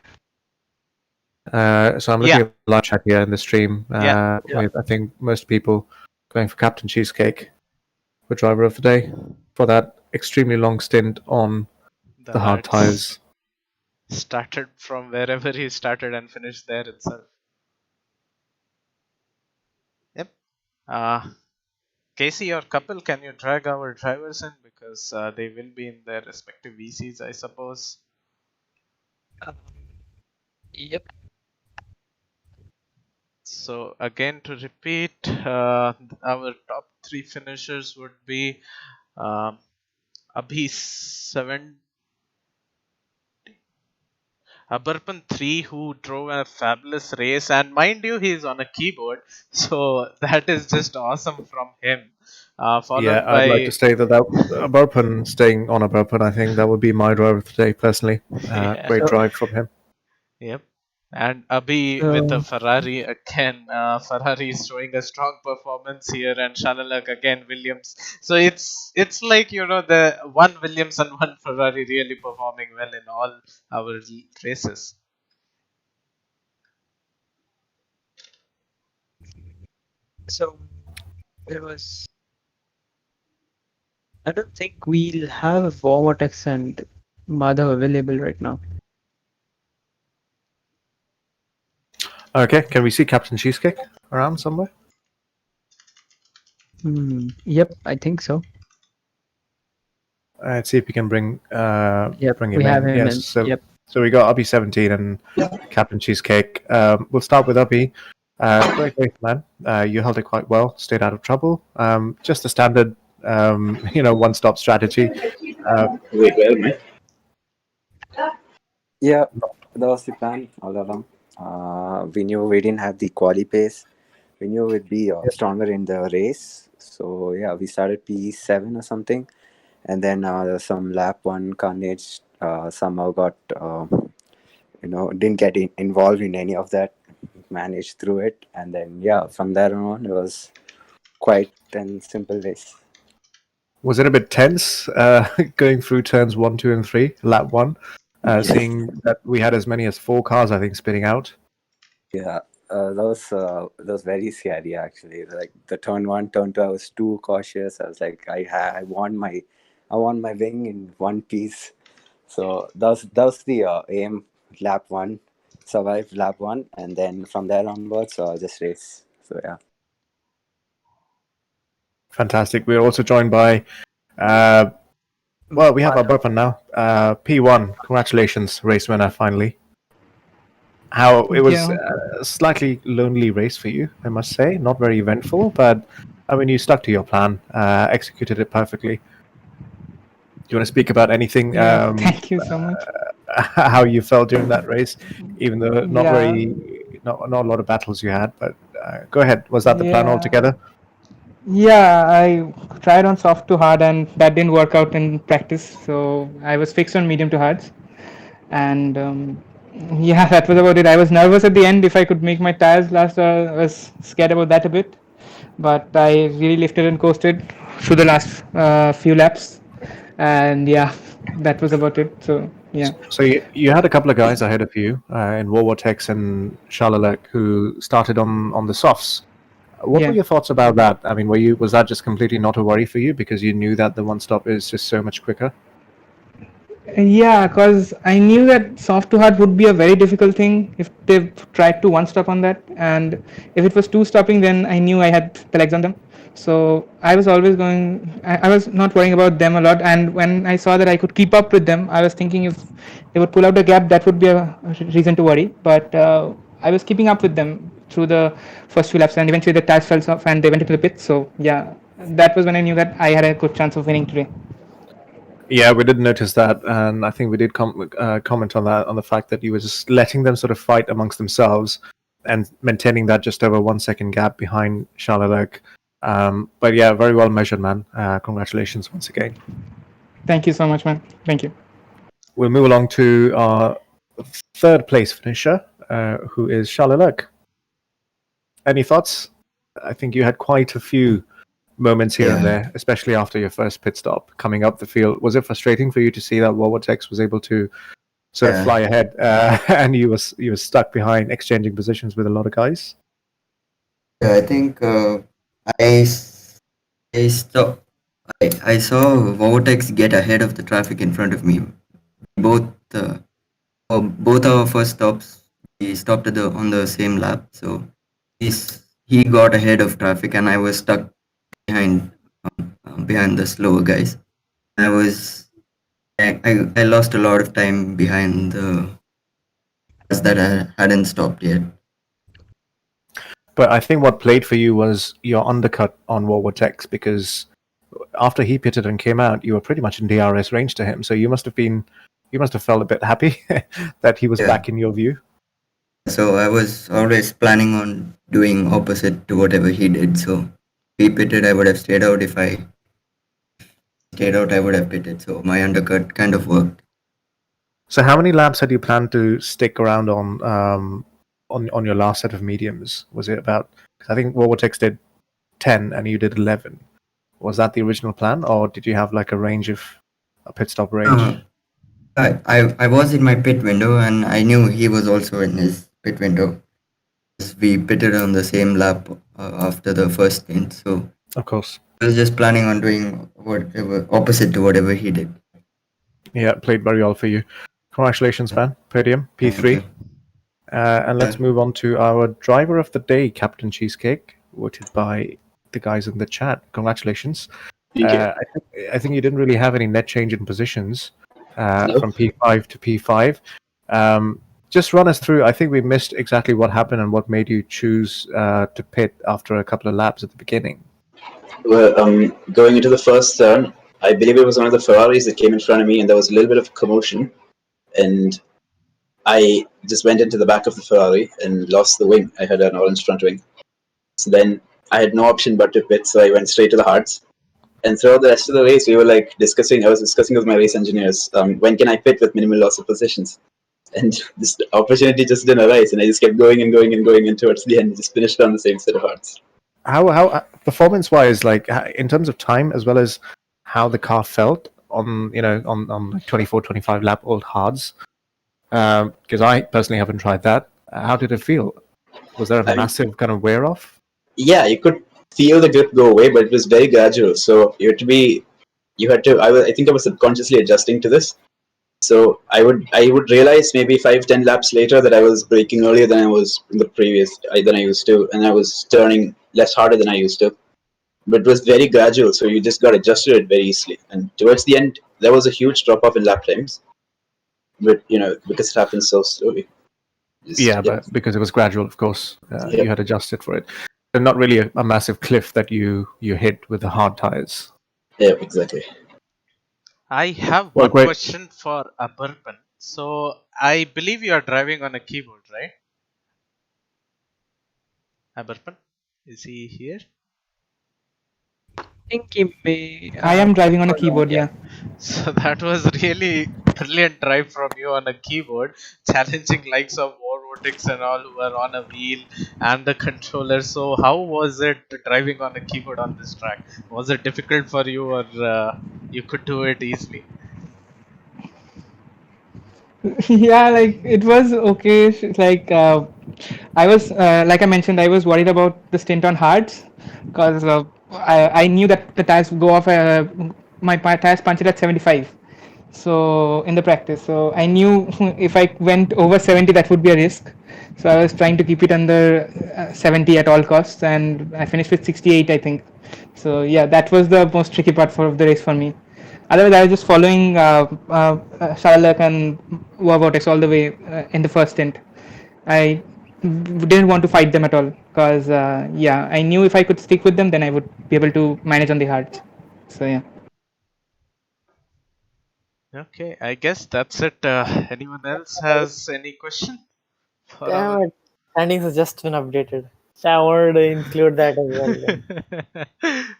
Speaker 1: So I'm looking at the live chat here in the stream. With, I think most people going for Captain Cheesecake for driver of the day for that extremely long stint on the hard tires.
Speaker 3: Started from wherever he started and finished there itself. Yep. Casey or Couple, can you drag our drivers in, because they will be in their respective VCs, I suppose.
Speaker 2: Yep.
Speaker 3: So again, to repeat, our top 3 finishers would be Abhi 7, Abarpan 3, who drove a fabulous race, and mind you, he's on a keyboard, so that is just awesome from him. Followed by,
Speaker 1: I'd like to say that Abarpan staying on Abarpan, I think that would be my driver of the day personally. Great drive from him.
Speaker 3: Yep. And Abhi with a Ferrari again. Ferrari is showing a strong performance here, and Shalalak again Williams. So it's like, the one Williams and one Ferrari really performing well in all our races.
Speaker 2: So there was. I don't think we'll have Vortex and Madhav available right now.
Speaker 1: Okay, can we see Captain Cheesecake around somewhere?
Speaker 2: Yep, I think so.
Speaker 1: Let's see if we can bring him
Speaker 2: we have
Speaker 1: in.
Speaker 2: Him
Speaker 1: yes,
Speaker 2: in.
Speaker 1: So we got Abhi 17 and Captain Cheesecake. We'll start with Abhi. Great race, man. You held it quite well. Stayed out of trouble. Just the standard, one-stop strategy.
Speaker 6: Yeah, that was the plan all along. We knew we didn't have the quali pace. We knew we'd be stronger in the race. So yeah, we started P7 or something, and then some lap 1 carnage somehow got didn't get involved in any of that. Managed through it, and then from there on it was quite a simple race.
Speaker 1: Was it a bit tense going through turns 1, 2, and 3, lap 1? Seeing that we had as many as 4 cars, I think, spinning out.
Speaker 6: Yeah, that was very scary actually. Like the turn 1, turn 2, I was too cautious. I was like, I want my wing in one piece. So that was the aim. Lap 1, survive lap 1, and then from there onwards, just race. So yeah.
Speaker 1: Fantastic. We're also joined by, we have our Burpan now. P1, congratulations, race winner, finally. It was a slightly lonely race for you, I must say. Not very eventful, but I mean, you stuck to your plan, executed it perfectly. Do you want to speak about anything?
Speaker 7: Thank you so much.
Speaker 1: How you felt during that race, even though not a lot of battles you had, but go ahead. Was that the plan altogether?
Speaker 7: Yeah, I tried on soft to hard, and that didn't work out in practice. So I was fixed on medium to hards, and Yeah, that was about it. I was nervous at the end if I could make my tires last. I was scared about that a bit, but I really lifted and coasted through the last few laps, and yeah, that was about it. So yeah.
Speaker 1: So you had a couple of guys ahead of you in Warwartex and Shalalek who started on the softs. What were
Speaker 7: Yeah.
Speaker 1: your thoughts about that? I mean, was that just completely not a worry for you because you knew that the one stop is just so much quicker?
Speaker 7: Yeah, because I knew that soft to hard would be a very difficult thing if they tried to one stop on that, and if it was two stopping, then I knew I had the legs on them. So I was always going. I was not worrying about them a lot, and when I saw that I could keep up with them, I was thinking if they would pull out a gap, that would be a reason to worry. But I was keeping up with them through the first few laps, and eventually the tires fell off and they went into the pit. So yeah, that was when I knew that I had a good chance of winning today.
Speaker 1: Yeah, we did notice that, and I think we did comment on that, on the fact that you were just letting them sort of fight amongst themselves and maintaining that just over 1 second gap behind Shalalek. But yeah, very well measured, man. Congratulations once again.
Speaker 7: Thank you so much, man. Thank you.
Speaker 1: We'll move along to our third place finisher, who is Shalalek. Any thoughts? I think you had quite a few moments here and there, especially after your first pit stop coming up the field. Was it frustrating for you to see that Warwartex was able to sort of fly ahead and you were stuck behind, exchanging positions with a lot of guys?
Speaker 8: Yeah, I think I s- I saw I saw Vortex get ahead of the traffic in front of me. Both both our first stops, we stopped at the on the same lap. So he got ahead of traffic, and I was stuck behind behind the slower guys. I was I lost a lot of time behind the cars that I hadn't stopped yet.
Speaker 1: But I think what played for you was your undercut on Warwartex, because after he pitted and came out, you were pretty much in DRS range to him. So you must have felt a bit happy that he was
Speaker 8: Yeah.
Speaker 1: back in your view.
Speaker 8: So I was always planning on doing opposite to whatever he did. So if he pitted, I would have stayed out. If I stayed out, I would have pitted. So my undercut kind of worked.
Speaker 1: So how many laps had you planned to stick around on your last set of mediums? Was it about? Cause I think Warwartex did 10 and you did 11. Was that the original plan, or did you have like a pit stop range?
Speaker 8: I was in my pit window, and I knew he was also in his pit window. We pitted on the same lap after the first stint. So
Speaker 1: Of course.
Speaker 8: I was just planning on doing whatever opposite to whatever he did.
Speaker 1: Yeah, it played very well for you. Congratulations, man. Podium, P3. And let's move on to our driver of the day, Captain Cheesecake, voted by the guys in the chat. Congratulations. I think you didn't really have any net change in positions from P5 to P5. Just run us through. I think we missed exactly what happened and what made you choose to pit after a couple of laps at the beginning.
Speaker 9: Well, going into the first turn, I believe it was one of the Ferraris that came in front of me, and there was a little bit of commotion, and I just went into the back of the Ferrari and lost the wing. I had an orange front wing. So then I had no option but to pit, so I went straight to the hards. And throughout the rest of the race, we were like discussing. I was discussing with my race engineers, when can I pit with minimal loss of positions? And this opportunity just didn't arise, and I just kept going and going and going, and towards the end, just finished on the same set of hards.
Speaker 1: How performance wise, like in terms of time as well as how the car felt on like 24, 25 lap old hards, because I personally haven't tried that. How did it feel? Was there a massive kind of wear off?
Speaker 9: Yeah, you could feel the grip go away, but it was very gradual. So I think I was subconsciously adjusting to this. So I would realize maybe 5-10 laps later that I was braking earlier than I was in the than I used to, and I was turning less harder than I used to. But it was very gradual, so you just got adjusted to it very easily. And towards the end, there was a huge drop off in lap times, but because it happens so slowly.
Speaker 1: But because it was gradual, of course, you had adjusted for it. So not really a massive cliff that you hit with the hard tires.
Speaker 9: Yeah, exactly.
Speaker 3: I have
Speaker 1: Well,
Speaker 3: one
Speaker 1: great.
Speaker 3: question for Abarpan. So I believe you are driving on a keyboard, right? Abarpan, is he here?
Speaker 2: think he may.
Speaker 7: I am driving on a
Speaker 2: Hold on,
Speaker 7: keyboard.
Speaker 2: yeah.
Speaker 7: Yeah.
Speaker 3: So that was really brilliant drive from you on a keyboard, challenging likes of Warvotics and all who are on a wheel and the controller. So how was it driving on a keyboard on this track? Was it difficult for you, or you could do it easily?
Speaker 7: Yeah, like it was okay. Like I was, like I mentioned, I was worried about the stint on hards because I knew that the tires go off. My tires punctured at 75. So in the practice, so I knew if I went over 70, that would be a risk. So I was trying to keep it under 70 at all costs, and I finished with 68, I think. So yeah, that was the most tricky part for the race for me. Otherwise, I was just following Sharalak and Warbotex all the way in the first stint. I didn't want to fight them at all because yeah, I knew if I could stick with them, then I would be able to manage on the hards. So yeah.
Speaker 3: Okay, I guess that's it. Anyone else has any question for our?
Speaker 5: Damn it. Standings has just been updated. So I wanted to include that as well. Then.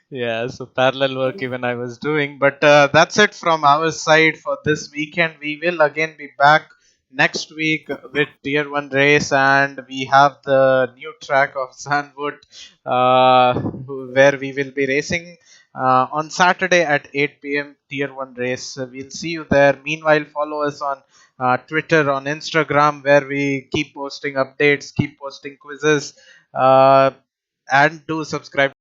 Speaker 3: Yeah, so parallel work even I was doing. But that's it from our side for this weekend. We will again be back next week with Tier 1 race, and we have the new track of Sandwood where we will be racing on Saturday at 8 p.m. Tier 1 race. We'll see you there. Meanwhile, follow us on Twitter, on Instagram, where we keep posting updates, keep posting quizzes, and do subscribe